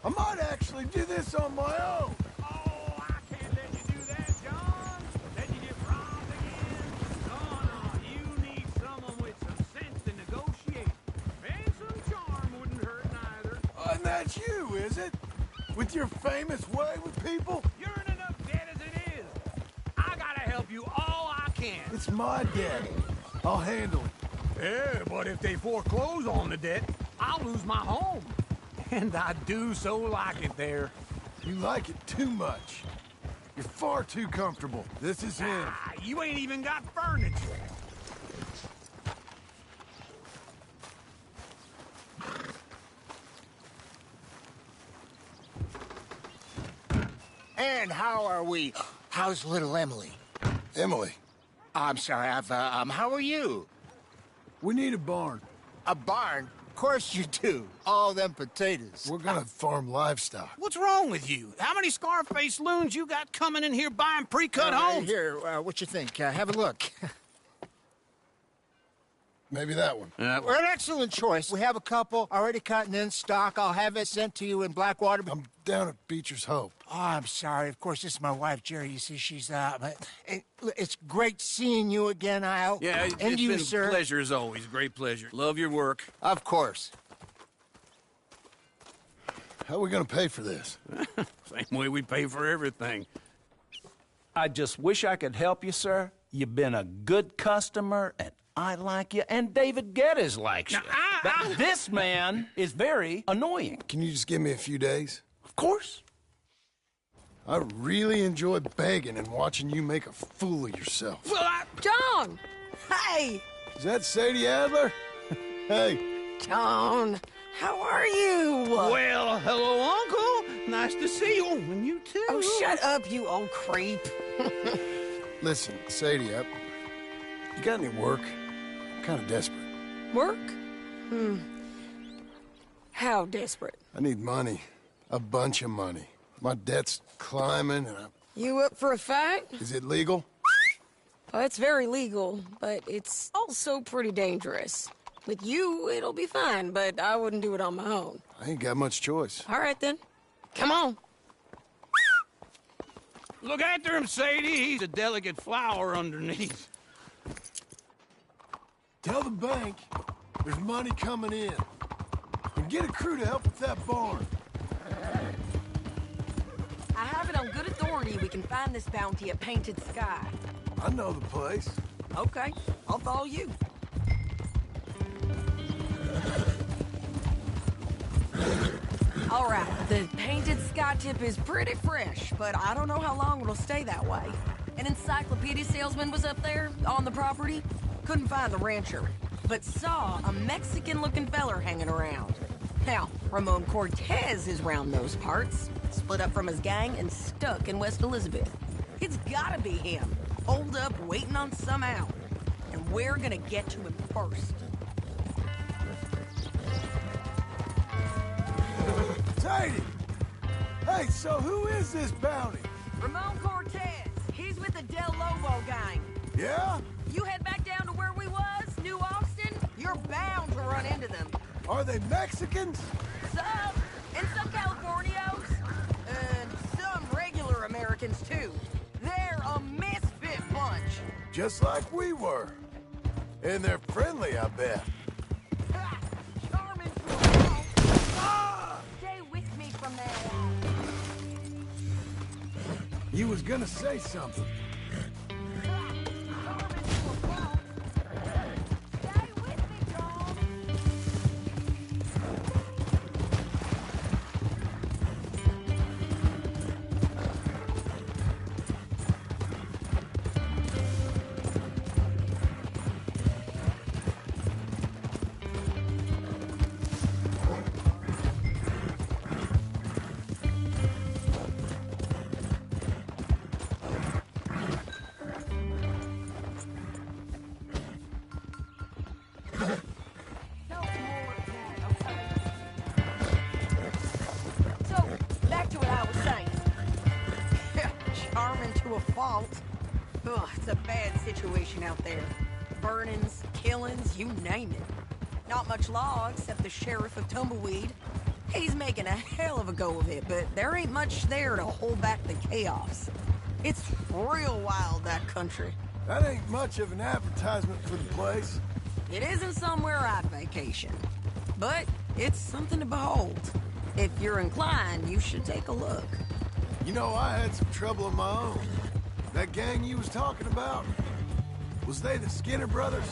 I might actually do this on my own. Oh, I can't let you do that, John. Then you get robbed again. No, you need someone with some sense to negotiate. And some charm wouldn't hurt neither. And that's you, is it? With your famous way with people? You're in enough debt as it is. I gotta help you all I can. It's my debt. I'll handle it. Yeah, but if they foreclose on the debt, I'll lose my home. And I do so like it there. You like it too much. You're far too comfortable. This is him. You ain't even got furniture. And how are we? How's little Emily? Emily. I'm sorry, how are you? We need a barn. A barn? Of course you do. All them potatoes. We're gonna farm livestock. What's wrong with you? How many Scarface loons you got coming in here buying pre-cut homes? Here, what you think? Have a look. Maybe that one. We're an excellent choice. We have a couple already cut and in stock. I'll have it sent to you in Blackwater. I'm down at Beecher's Hope. Oh, I'm sorry. Of course, this is my wife, Jerry. You see, she's it's great seeing you again, Al. Yeah, and it's you, been sir. a pleasure as always. Great pleasure. Love your work. Of course. How are we gonna pay for this? Same way we pay for everything. I just wish I could help you, sir. You've been a good customer, and I like you, and David Geddes likes you. But this man is very annoying. Can you just give me a few days? Of course. I really enjoy begging and watching you make a fool of yourself. Well, John! Hey! Is that Sadie Adler? Hey. John, how are you? Well, hello, Uncle. Nice to see you. And you too. Oh, shut up, you old creep. Listen, Sadie, you got any work? I'm kind of desperate. Work? How desperate? I need money. A bunch of money. My debt's climbing and You up for a fight? Is it legal? Oh, it's very legal, but it's also pretty dangerous. With you, it'll be fine, but I wouldn't do it on my own. I ain't got much choice. All right, then. Come on. Look after him, Sadie. He's a delicate flower underneath. Tell the bank there's money coming in. And get a crew to help with that barn. I have it on good authority we can find this bounty at Painted Sky. I know the place. Okay, I'll follow you. All right, the Painted Sky tip is pretty fresh, but I don't know how long it'll stay that way. An encyclopedia salesman was up there on the property. Couldn't find the rancher, but saw a Mexican-looking feller hanging around. Now, Ramon Cortez is round those parts, split up from his gang and stuck in West Elizabeth. It's gotta be him, holed up waiting on some out. And we're gonna get to him first. Sadie! Hey, so who is this bounty? Ramon Cortez. He's with the Del Lobo gang. Yeah? You head back down to where we was, New Austin, you're bound to run into them. Are they Mexicans? Some, and some Californios, and some regular Americans too. They're a misfit bunch. Just like we were. And they're friendly, I bet. Charming. Stay with me from there. You was gonna say something. Ugh, it's a bad situation out there. Burnings, killings, you name it. Not much law except the sheriff of Tumbleweed. He's making a hell of a go of it, but there ain't much there to hold back the chaos. It's real wild, that country. That ain't much of an advertisement for the place. It isn't somewhere I'd vacation, but it's something to behold. If you're inclined, you should take a look. You know, I had some trouble of my own. That gang you was talking about, was they the Skinner brothers?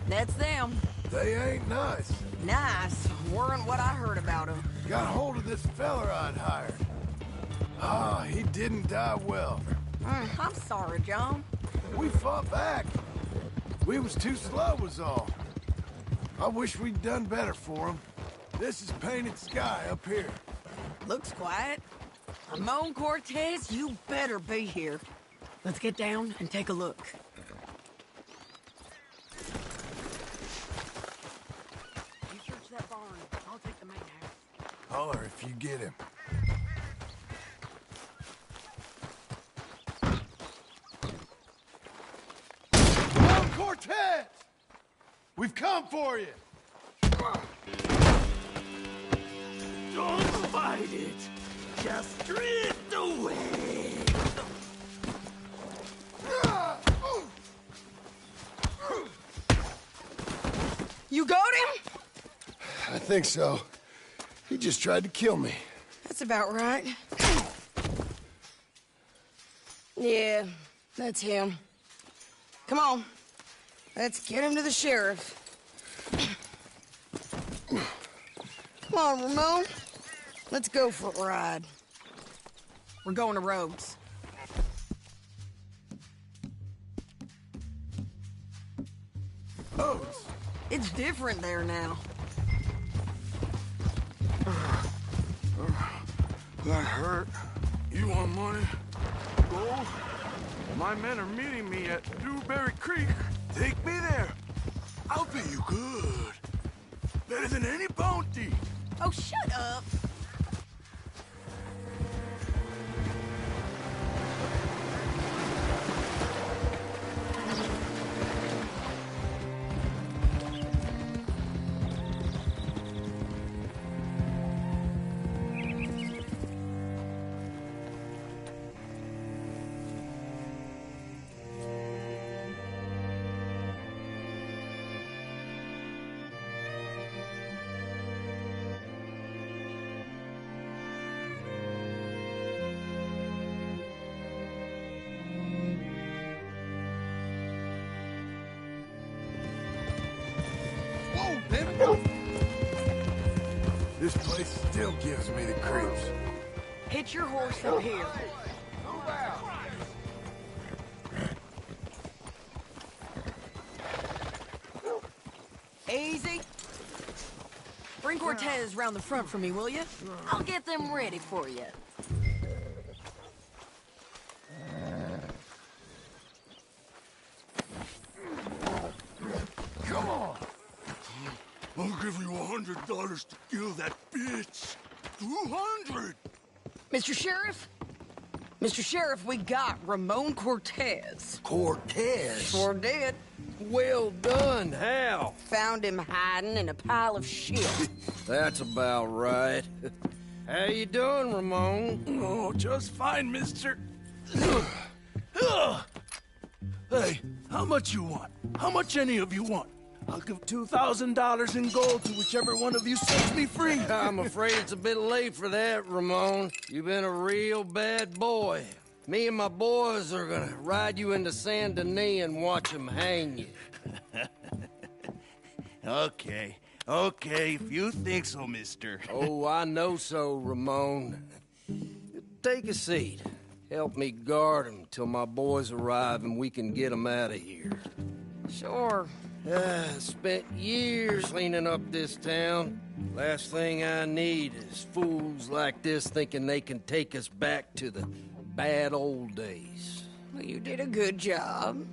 That's them. They ain't nice. Nice. Weren't what I heard about him. Got hold of this feller I'd hired. Ah, he didn't die well. I'm sorry, John. We fought back. We was too slow was all. I wish we'd done better for him. This is painted sky up here. Looks quiet. Ramon Cortez, you better be here. Let's get down and take a look. You search that barn. I'll take the main house. Holler if you get him. Ramon Cortez! We've come for you! Don't fight it. Just drift away. You got him? I think so. He just tried to kill me. That's about right. Yeah, that's him. Come on. Let's get him to the sheriff. Come on, Ramon. Let's go for a ride. We're going to Rhodes. Rhodes? It's different there now. That hurt. You want money? Gold? My men are meeting me at Dewberry Creek. Take me there. I'll pay you good. Better than any bounty. Oh, shut up. This place still gives me the creeps. Hit your horse up here. Move out. Easy. Bring Cortez round the front for me, will you? I'll get them ready for you. Come on. I'll give you $100 to kill that bitch. 200. Mr. Sheriff? Mr. Sheriff, we got Ramon Cortez. Cortez? Sure did. Well done. How? Found him hiding in a pile of shit. That's about right. How you doing, Ramon? Oh, just fine, mister. Hey, how much you want? How much any of you want? I'll give $2,000 in gold to whichever one of you sets me free. I'm afraid it's a bit late for that, Ramon. You've been a real bad boy. Me and my boys are gonna ride you into Saint Denis and watch them hang you. Okay, if you think so, mister. Oh, I know so, Ramon. Take a seat. Help me guard them till my boys arrive and we can get them out of here. Sure. Spent years cleaning up this town. Last thing I need is fools like this thinking they can take us back to the bad old days. Well, you did a good job.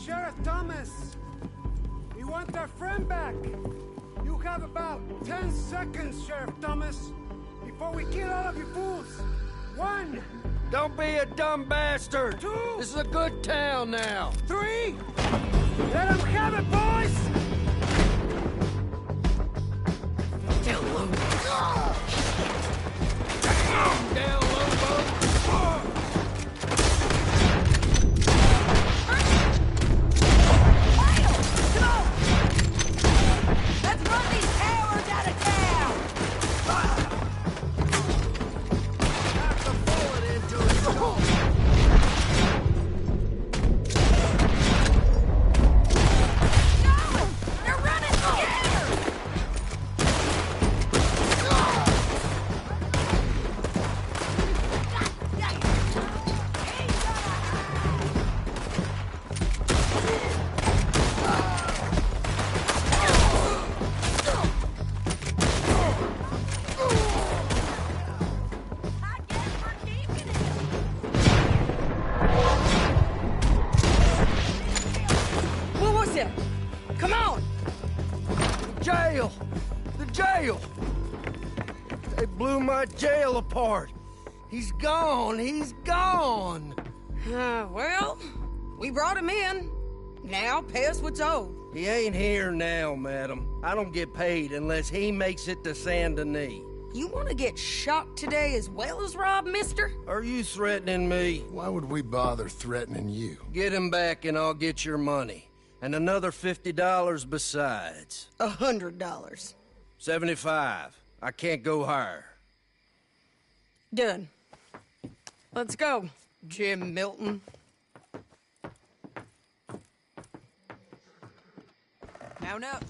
Sheriff Thomas! We want our friend back! You have about 10 seconds, Sheriff Thomas, before we kill all of you fools! 1, Don't be a dumb bastard. 2. This is a good town now. 3. Let them have it, boys. Down low. Down low, boat. Let's run these cowards out of town! Knock the bullet into his skull. No! They're running together! What was it? Come on! Jail! The jail! They blew my jail apart. He's gone. He's gone. Well, we brought him in. Now pay us what's owed. He ain't here now, madam. I don't get paid unless he makes it to Saint Denis. You want to get shot today as well as Rob, mister? Are you threatening me? Why would we bother threatening you? Get him back and I'll get your money. And another $50 besides. $100. 75. I can't go higher. Done. Let's go, Jim Milton. Mount up.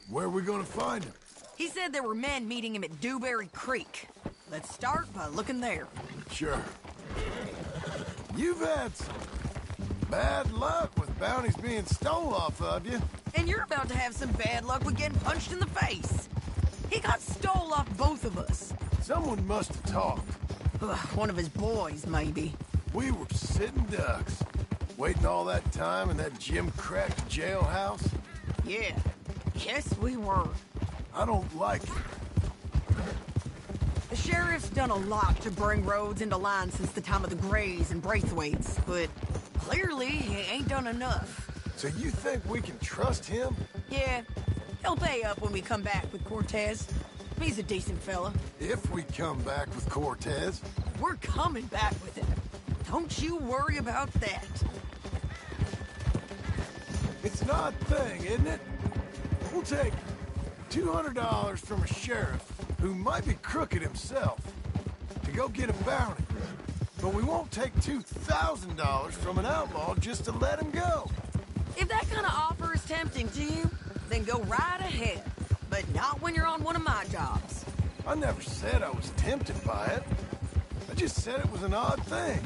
Where are we gonna find him? He said there were men meeting him at Dewberry Creek. Let's start by looking there. Sure. You've had some bad luck with bounties being stole off of you. And you're about to have some bad luck with getting punched in the face. He got stole off both of us. Someone must have talked. One of his boys, maybe. We were sitting ducks, waiting all that time in that gim-cracked jailhouse. Yeah. Yes, we were. I don't like it. The sheriff's done a lot to bring roads into line since the time of the Grays and Braithwaites, but clearly he ain't done enough. So you think we can trust him? Yeah, he'll pay up when we come back with Cortez. He's a decent fella. If we come back with Cortez. We're coming back with him. Don't you worry about that. It's an odd thing, isn't it? We'll take $200 from a sheriff who might be crooked himself to go get a bounty. But we won't take $2,000 from an outlaw just to let him go. If that kind of offer is tempting to you, then go right ahead. But not when you're on one of my jobs. I never said I was tempted by it. I just said it was an odd thing.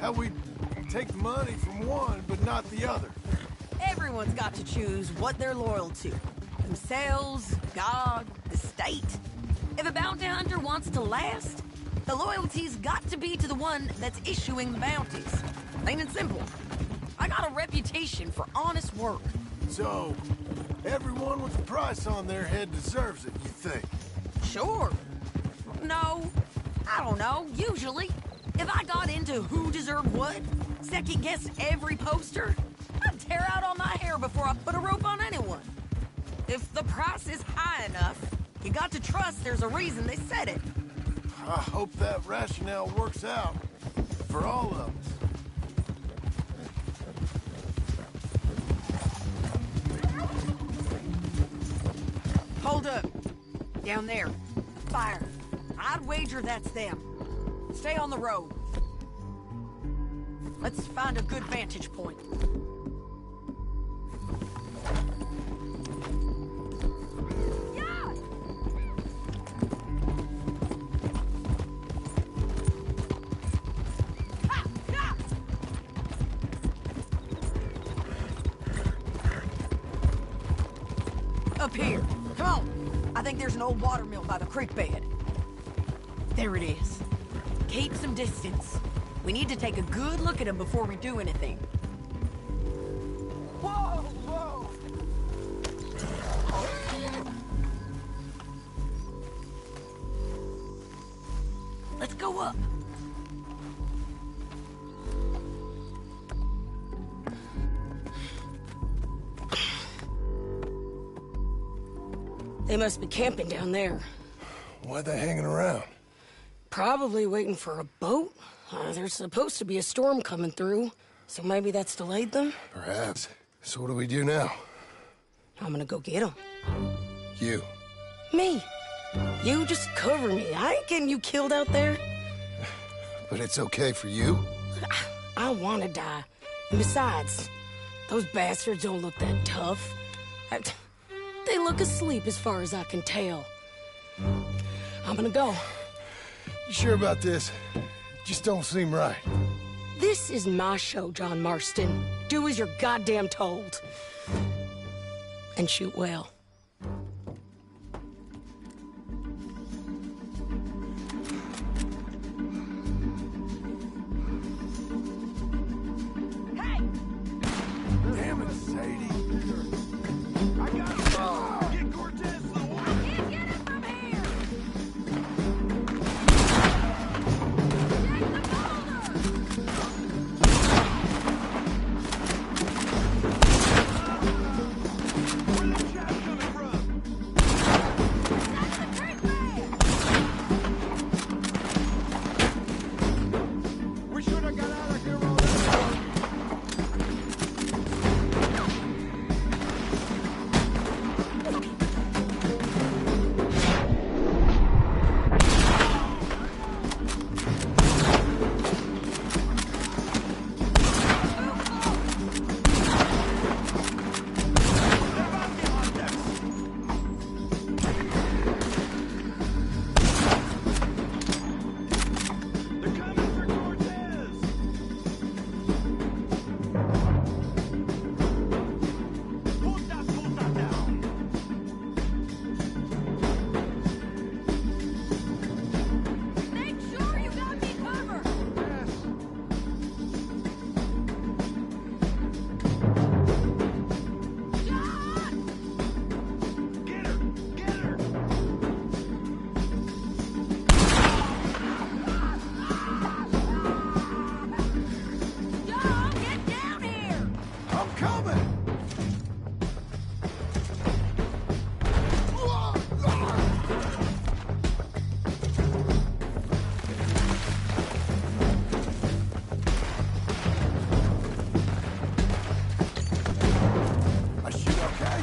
How we take money from one but not the other. Everyone's got to choose what they're loyal to. Themselves, God, the state. If a bounty hunter wants to last, the loyalty's got to be to the one that's issuing the bounties. Plain and simple. I got a reputation for honest work. So, everyone with a price on their head deserves it, you think? Sure. No, I don't know, usually. If I got into who deserved what, second-guessed every poster, I'd tear out all my hair before I put a rope on anyone. If the price is high enough, you got to trust there's a reason they said it. I hope that rationale works out for all of us. Hold up. Down there. Fire. I'd wager that's them. Stay on the road. Let's find a good vantage point. Up here. Come on. I think there's an old water mill by the creek bed. There it is. Keep some distance. We need to take a good look at him before we do anything. Whoa, whoa! blow up. They must be camping down there. Why are they hanging around? Probably waiting for a boat. There's supposed to be a storm coming through, so maybe that's delayed them? Perhaps. So what do we do now? I'm gonna go get them. You. Me. You just cover me. I ain't getting you killed out there. But it's okay for you? I want to die. And besides, those bastards don't look that tough. They look asleep as far as I can tell. I'm gonna go. You sure about this? Just don't seem right. This is my show, John Marston. Do as you're goddamn told. And shoot well. Damn it, Sadie. I got it. Get Cortez to the water. Can't get it from here. Where the trap coming from? That's the creek man. We should have got out of here already. Make sure you got me covered. Get her! Get her! John, get down here. I'm coming! I shoot okay?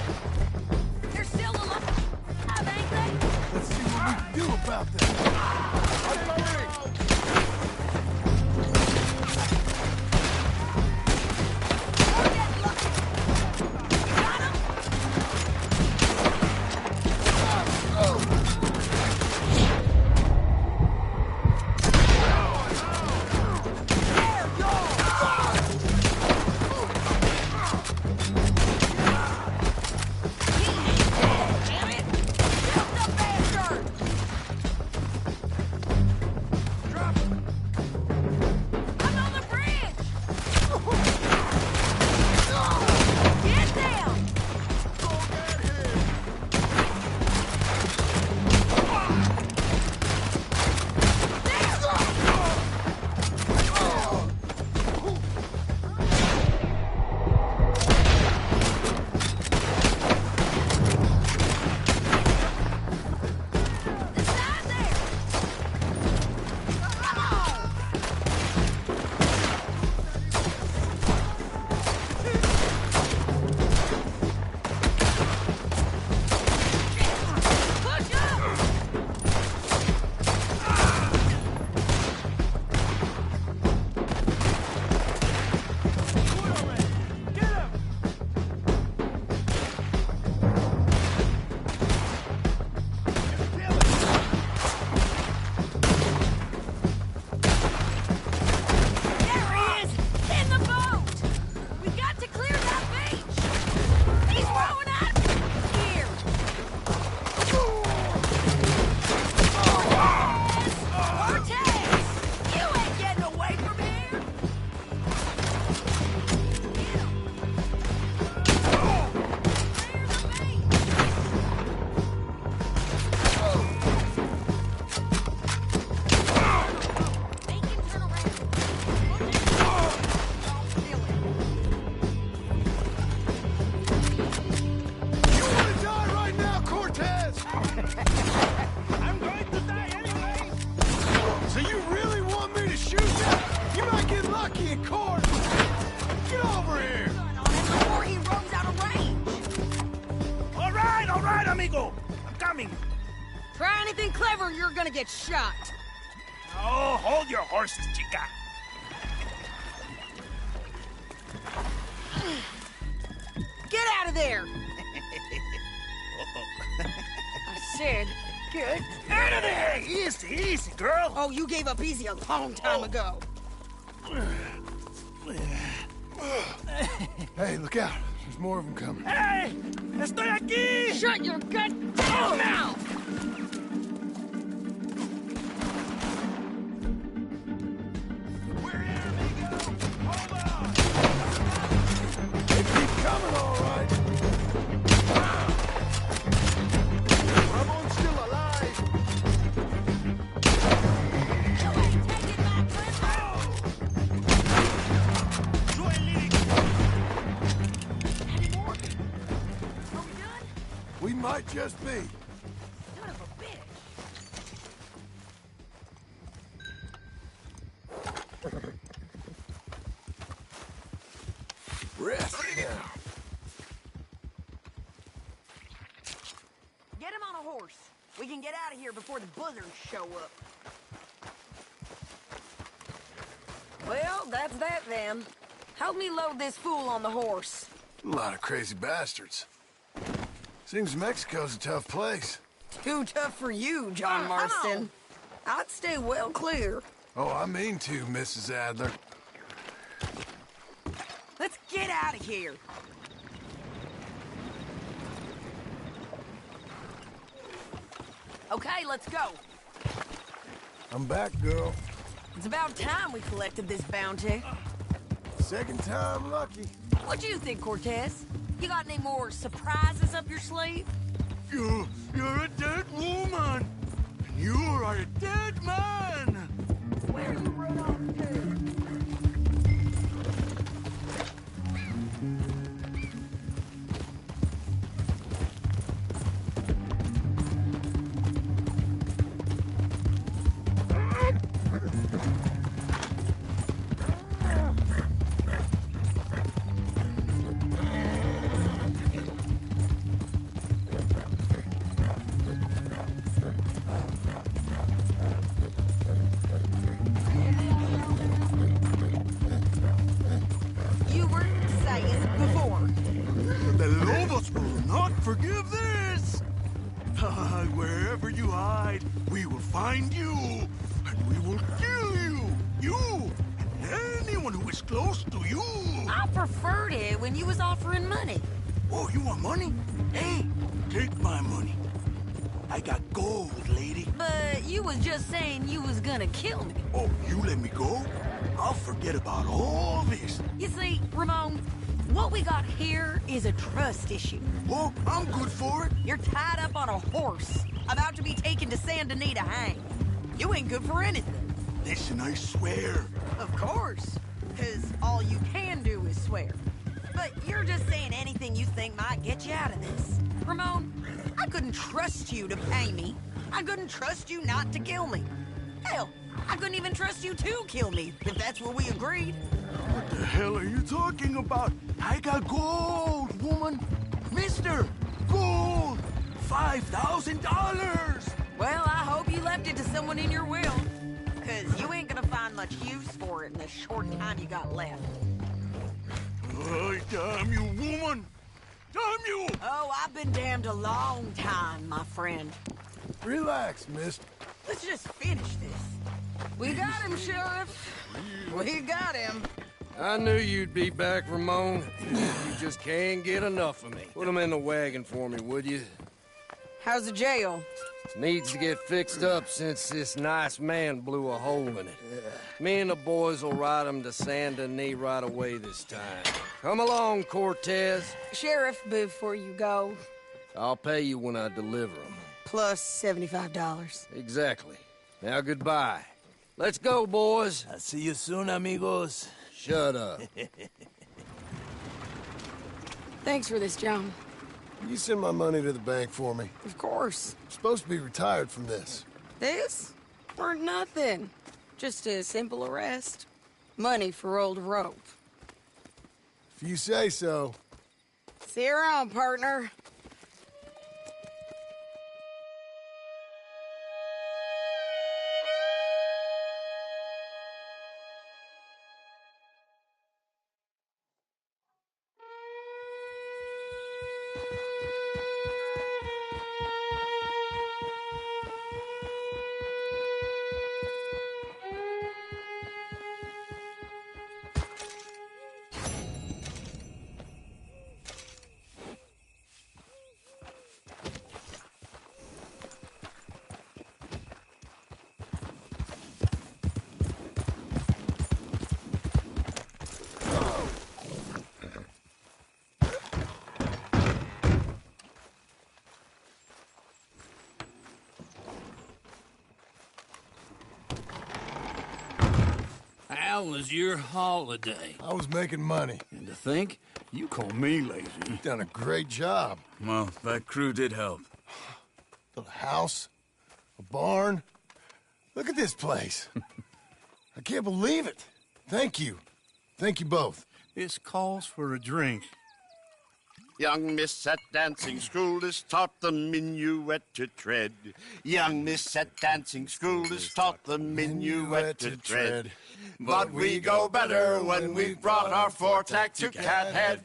They're still alive, ain't they? Let's see what we can do about this. I'm coming! Don't get lucky. amigo. I'm coming. Try anything clever, you're gonna get shot. Oh, hold your horses, chica. Get out of there! I said, get out of there! Easy, easy, girl. Oh, you gave up easy a long time ago. Hey, look out. There's more of them coming. Hey! Estoy aquí! Shut your goddamn mouth! They keep coming, all right. Ramon's still alive. We might just be. Son of a bitch. Rest now. Get him on a horse. We can get out of here before the buzzers show up. Well, that's that then. Help me load this fool on the horse. A lot of crazy bastards. Seems Mexico's a tough place. Too tough for you, John Marston. I'd stay well clear. Oh, I mean to, Mrs. Adler. Let's get out of here. Okay, let's go. I'm back, girl. It's about time we collected this bounty. Second time lucky. What do you think, Cortez? You got any more surprises up your sleeve? You're a dead woman. You are a dead man. Where you run off to? You were saying before. The Lobos will not forgive this. Wherever you hide, we will find you, and we will kill you. You and anyone who is close to you. I preferred it when you was offering money. Oh, you want money? Hey, take my money. I got gold, lady. But you was just saying you was gonna kill me. Oh, you let me go? I'll forget about all this. You see, Ramon, what we got here is a trust issue. Well, I'm good for it. You're tied up on a horse, about to be taken to Saint Denis to hang. You ain't good for anything. Listen, I swear. Of course, because all you can do is swear. But you're just saying anything you think might get you out of this. Ramon, I couldn't trust you to pay me. I couldn't trust you not to kill me. Hell, I couldn't even trust you to kill me, if that's what we agreed. What the hell are you talking about? I got gold, woman. Mister, gold. $5,000. Well, I hope you left it to someone in your will. Because you ain't gonna find much use for it in the short time you got left. Oh, damn you, woman. Damn you! Oh, I've been damned a long time, my friend. Relax, mister. Let's just finish this. We got him, Sheriff. We got him. I knew you'd be back, Ramon. You just can't get enough of me. Put him in the wagon for me, would you? How's the jail? Needs to get fixed up since this nice man blew a hole in it. Me and the boys will ride him to Saint Denis right away this time. Come along, Cortez. Sheriff, before you go, I'll pay you when I deliver him. plus $75. Exactly. Now goodbye. Let's go, boys. I'll see you soon, amigos. Shut up. Thanks for this, John. You send my money to the bank for me. Of course. I'm supposed to be retired from this. This? For nothing. Just a simple arrest. Money for old rope. If you say so. See you around, partner. How was your holiday? I was making money. And to think, you call me lazy. You've done a great job. Well, that crew did help. Built a house, a barn. Look at this place. I can't believe it. Thank you. Thank you both. This calls for a drink. Young miss at dancing school is taught the minuet to tread. Young miss at dancing school is taught the minuet to tread. But we go better when we've brought our four-tack to Cathead.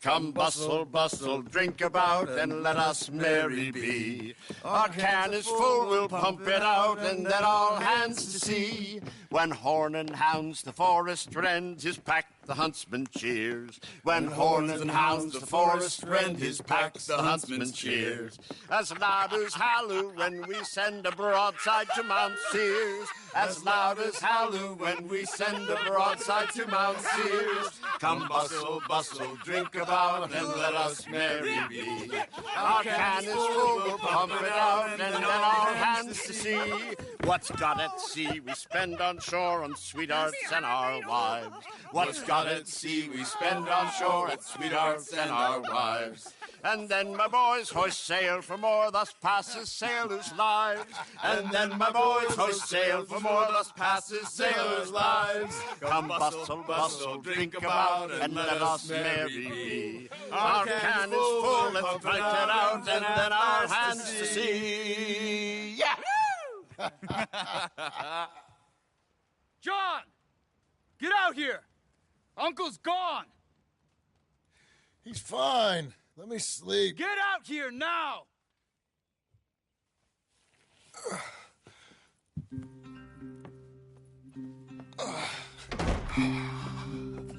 Come bustle, bustle, drink about, and let us merry be. Our can is full, we'll pump it out, and then all hands to sea. When horn and hounds the forest rend his pack, the huntsman cheers. When horns and hounds the forest rend his pack, the huntsman cheers. As loud as halloo when we send a broadside to Mount Sears. As loud as halloo when we send a broadside to Mount Sears. Come bustle, bustle, drink about, and let us merry be. Our can is full, we'll pump it out, and then all hands to sea. What's got at sea we spend on shore on sweethearts and our wives. What's got at sea we spend on shore at sweethearts and our wives. And then my boys hoist sail for more, thus passes sailors' lives. And then my boys hoist sail for more, thus passes sailors' lives. Come bustle, bustle, drink about, and let us merry be. Our can is full, let's drink it out, and then our hands to sea. Yeah! John! Get out here! Uncle's gone! He's fine. Let me sleep. Get out here now!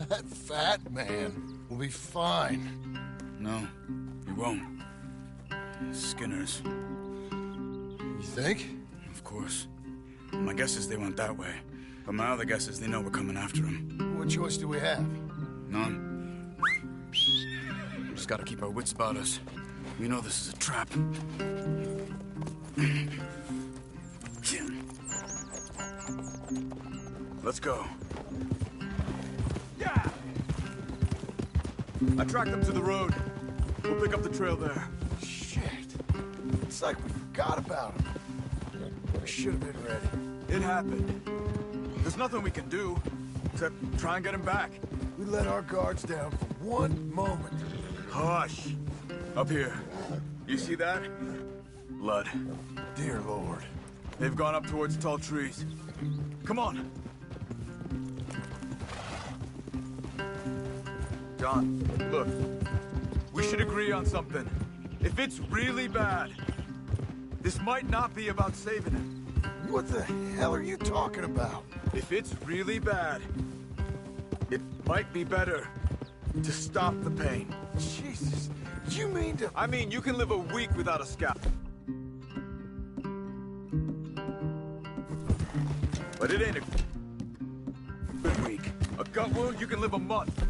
That fat man will be fine. No, he won't. Skinner's. You think? Of course. My guess is they went that way. But my other guess is they know we're coming after him. What choice do we have? None. Just gotta keep our wits about us. We know this is a trap. Let's go. Yeah! I tracked them to the road. We'll pick up the trail there. Shit. It's like we forgot about him. We should have been ready. It happened. There's nothing we can do, except try and get him back. We let our guards down for one moment. Hush. Up here. You see that? Blood. Dear Lord. They've gone up towards tall trees. Come on. John, look. We should agree on something. If it's really bad, this might not be about saving him. What the hell are you talking about? If it's really bad, it might be better to stop the pain. Jesus, you mean to... I mean, you can live a week without a scalp. But it ain't a good week. A gut wound, you can live a month.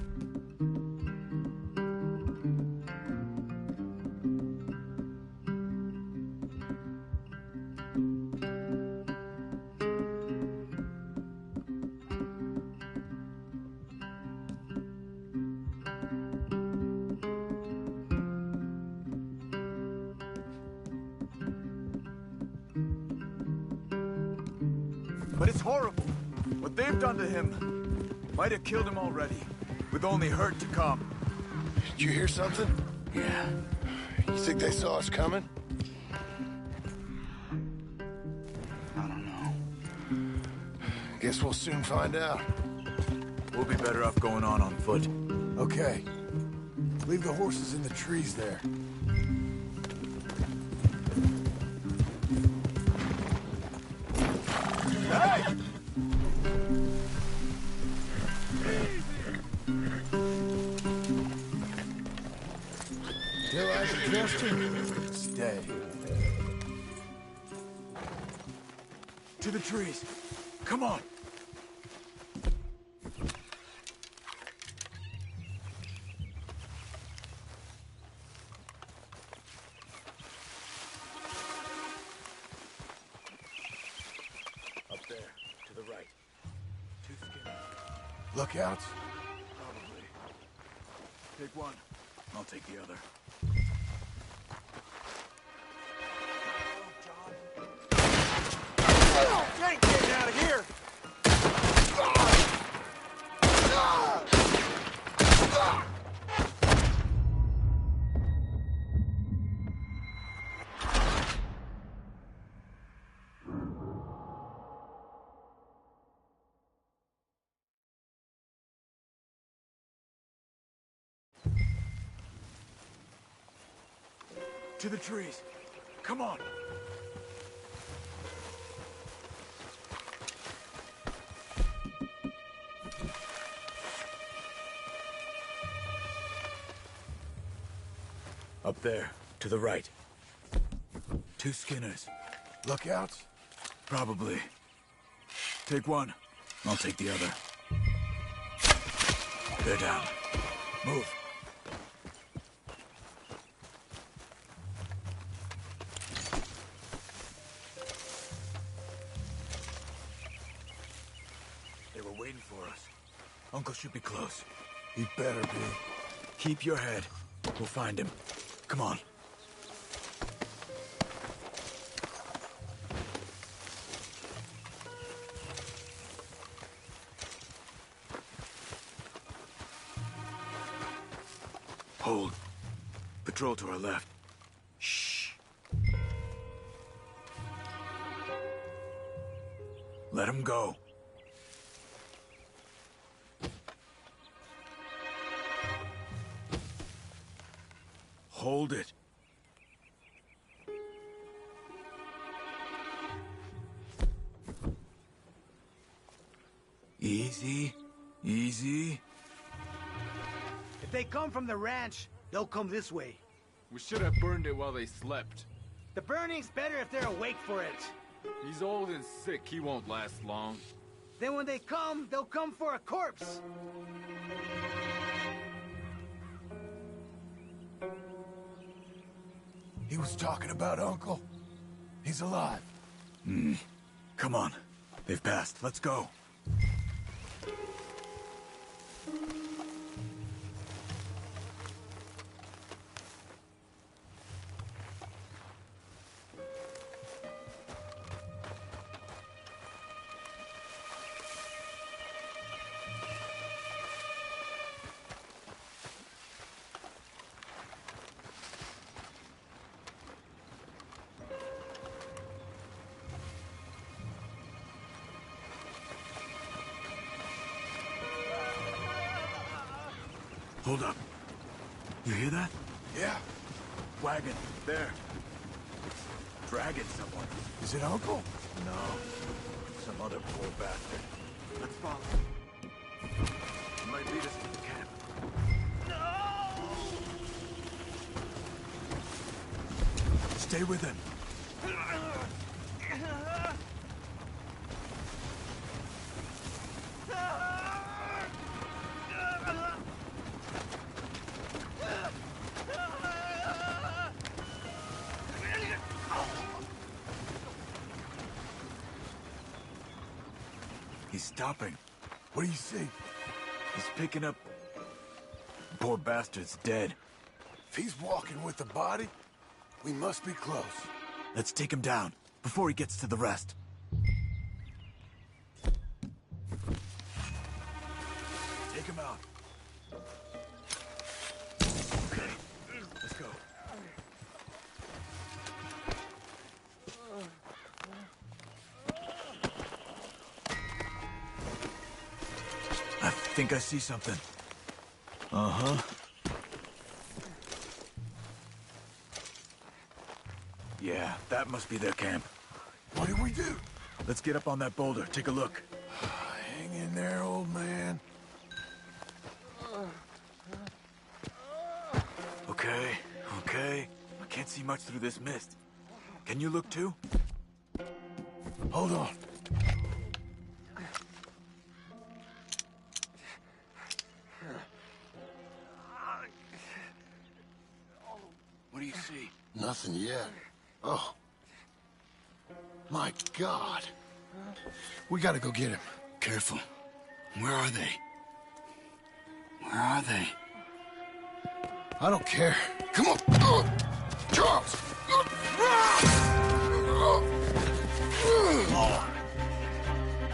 But it's horrible. What they've done to him might have killed him already, with only hurt to come. Did you hear something? Yeah. You think they saw us coming? I don't know. Guess we'll soon find out. We'll be better off going on foot. Okay. Leave the horses in the trees there. Hey! Still has a gesture? Stay. To the trees. Come on. Up there, to the right. Too skinny. Lookouts? Probably. Take one. I'll take the other. You ain't getting out of here! To the trees. Come on. Up there, to the right. 2 Skinners. Lookouts? Probably. Take one. I'll take the other. They're down. Move. They were waiting for us. Uncle should be close. He better be. Keep your head. We'll find him. Come on. Hold. Patrol to our left. Shh. Let him go. Hold it. Easy. Easy. If they come from the ranch, they'll come this way. We should have burned it while they slept. The burning's better if they're awake for it. He's old and sick. He won't last long. Then when they come, they'll come for a corpse. He was talking about Uncle. He's alive. Come on. They've passed. Let's go. Hold up. You hear that? Yeah. Wagon. There. Dragging someone. Is it Uncle? No. Some other poor bastard. Let's follow. He might lead us to the camp. No! Stay with him. He's stopping. What do you see? He's picking up... Poor bastard's dead. If he's walking with the body, we must be close. Let's take him down, before he gets to the rest. Take him out. Okay, let's go. I think I see something. Uh-huh. Yeah, that must be their camp. What do we do? Let's get up on that boulder, take a look. Hang in there, old man. Okay, okay. I can't see much through this mist. Can you look too? Hold on. What do you see? Nothing yet. Oh. My God. We gotta go get him. Careful. Where are they? Where are they? I don't care. Come on! Charles!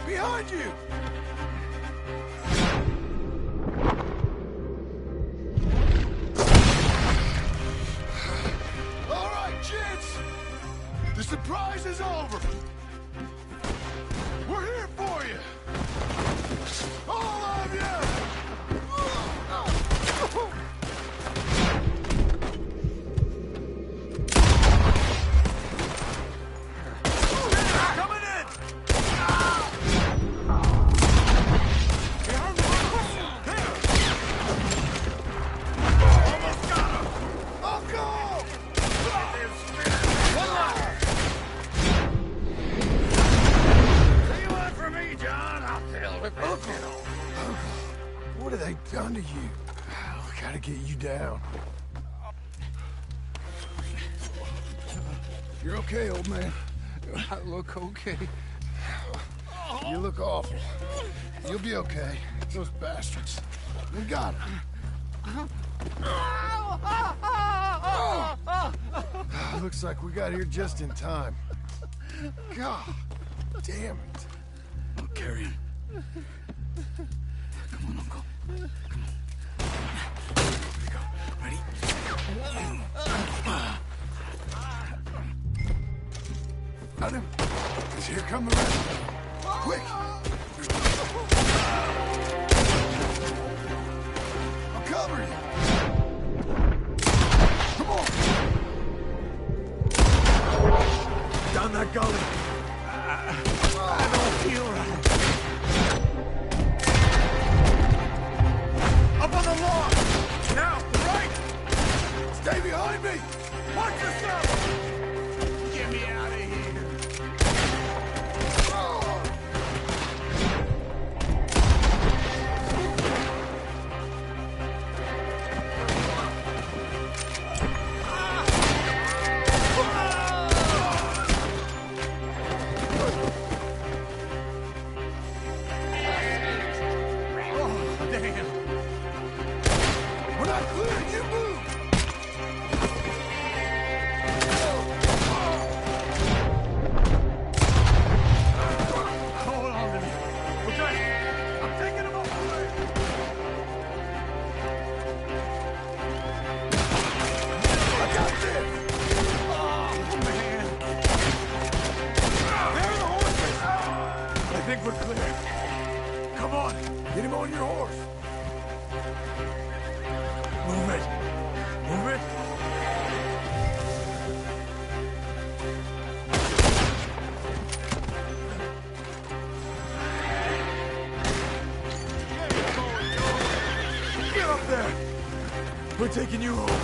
Behind you! All right, kids! The surprise is over! We're here for you! All of you! Coming in! Almost got him! I'll go! You want for me, John? I'll tell the Uncle! What have they done to you? We gotta get you down. You're okay, old man. I look okay. You look awful. You'll be okay. Those bastards. We got them. Looks like we got here just in time. God damn it. I'll carry him. Come on, Uncle. Come on. Here we go. Ready? Got him. He's here come the rest. Quick! I'll cover you. Come on. Down that gully. I don't feel right. Up on the lawn. Now, right. Stay behind me. Watch yourself. Get me out of here. We're taking you home.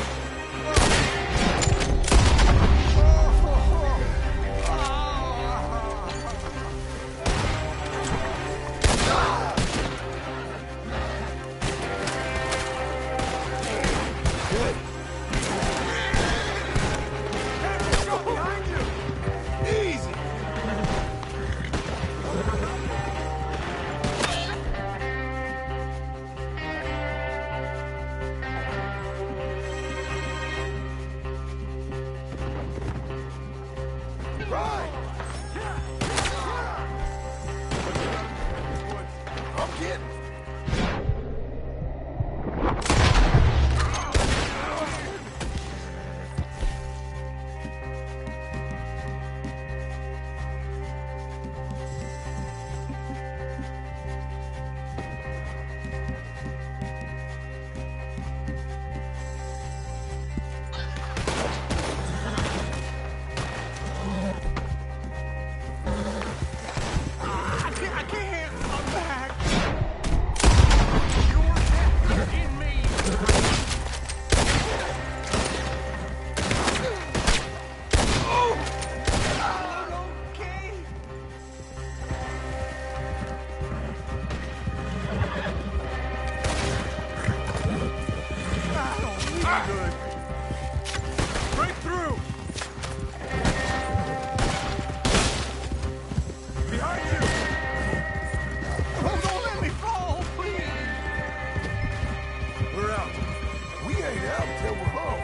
till we're home.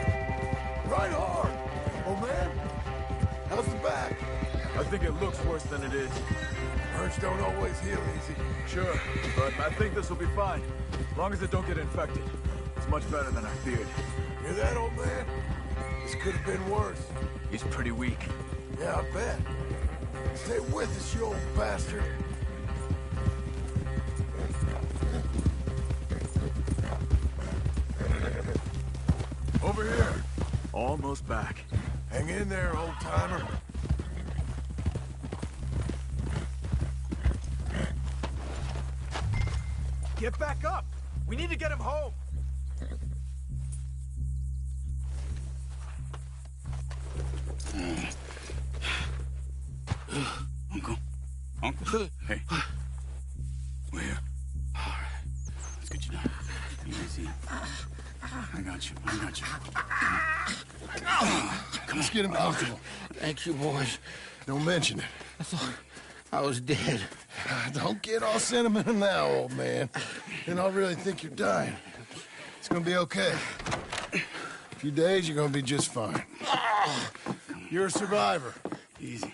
Right hard. Oh, man. How's the back? I think it looks worse than it is. Burns don't always heal easy. Sure, but I think this will be fine. As long as it don't get infected. It's much better than I feared. Hear that, old man? This could have been worse. He's pretty weak. Yeah, I bet. Stay with us, you old bastard. Over here. Almost back. Hang in there, old-timer. Get back up! We need to get him home! Uncle. Hey. We're here. All right. Let's get you down. Easy. I got you. Come on. Let's get him comfortable. Thank you, boys. Don't mention it. I thought I was dead. Don't get all sentimental now, old man. Then I'll really think you're dying. It's gonna be okay. A few days, you're gonna be just fine. You're a survivor. Easy.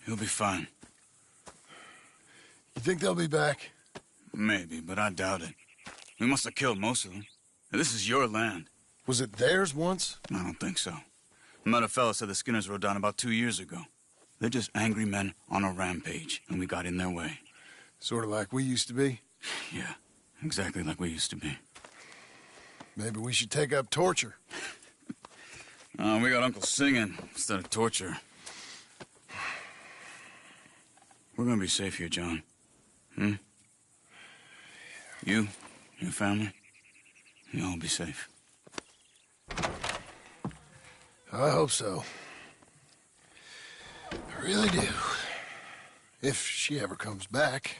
He'll be fine. You think they'll be back? Maybe, but I doubt it. We must have killed most of them. This is your land. Was it theirs once? I don't think so. I met a fella said the Skinners rode down about 2 years ago. They're just angry men on a rampage, and we got in their way. Sort of like we used to be? Yeah, exactly like we used to be. Maybe we should take up torture. We got Uncle singing instead of torture. We're gonna be safe here, John. You, your family, you'll all be safe. I hope so. I really do. If she ever comes back.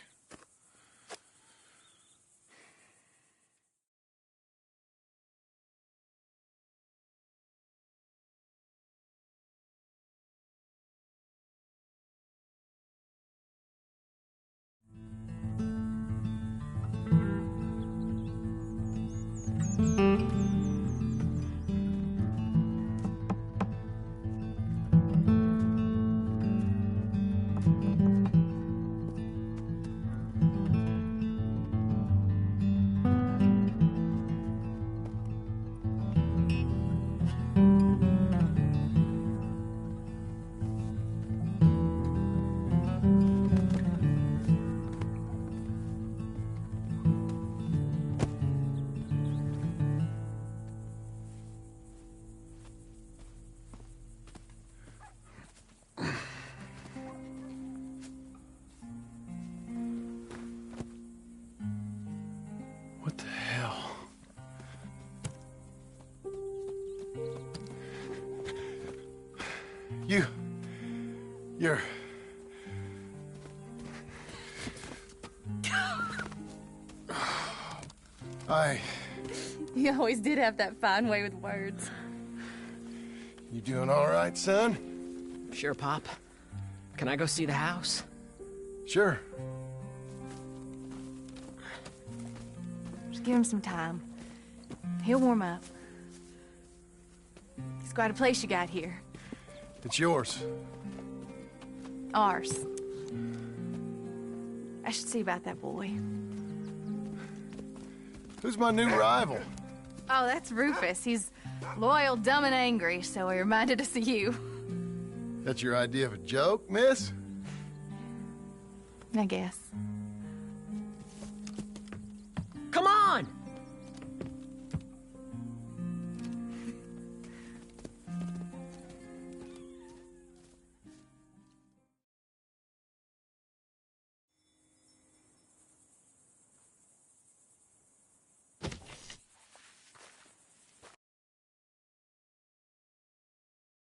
What the hell? You're... You always did have that fine way with words. You doing all right, son? Sure, Pop. Can I go see the house? Sure. Just give him some time. He'll warm up. It's quite a place you got here. It's yours. Ours. I should see about that boy. Who's my new rival? Oh, that's Rufus. He's loyal, dumb, and angry, so he reminded us of you. That's your idea of a joke, miss? I guess. Come on!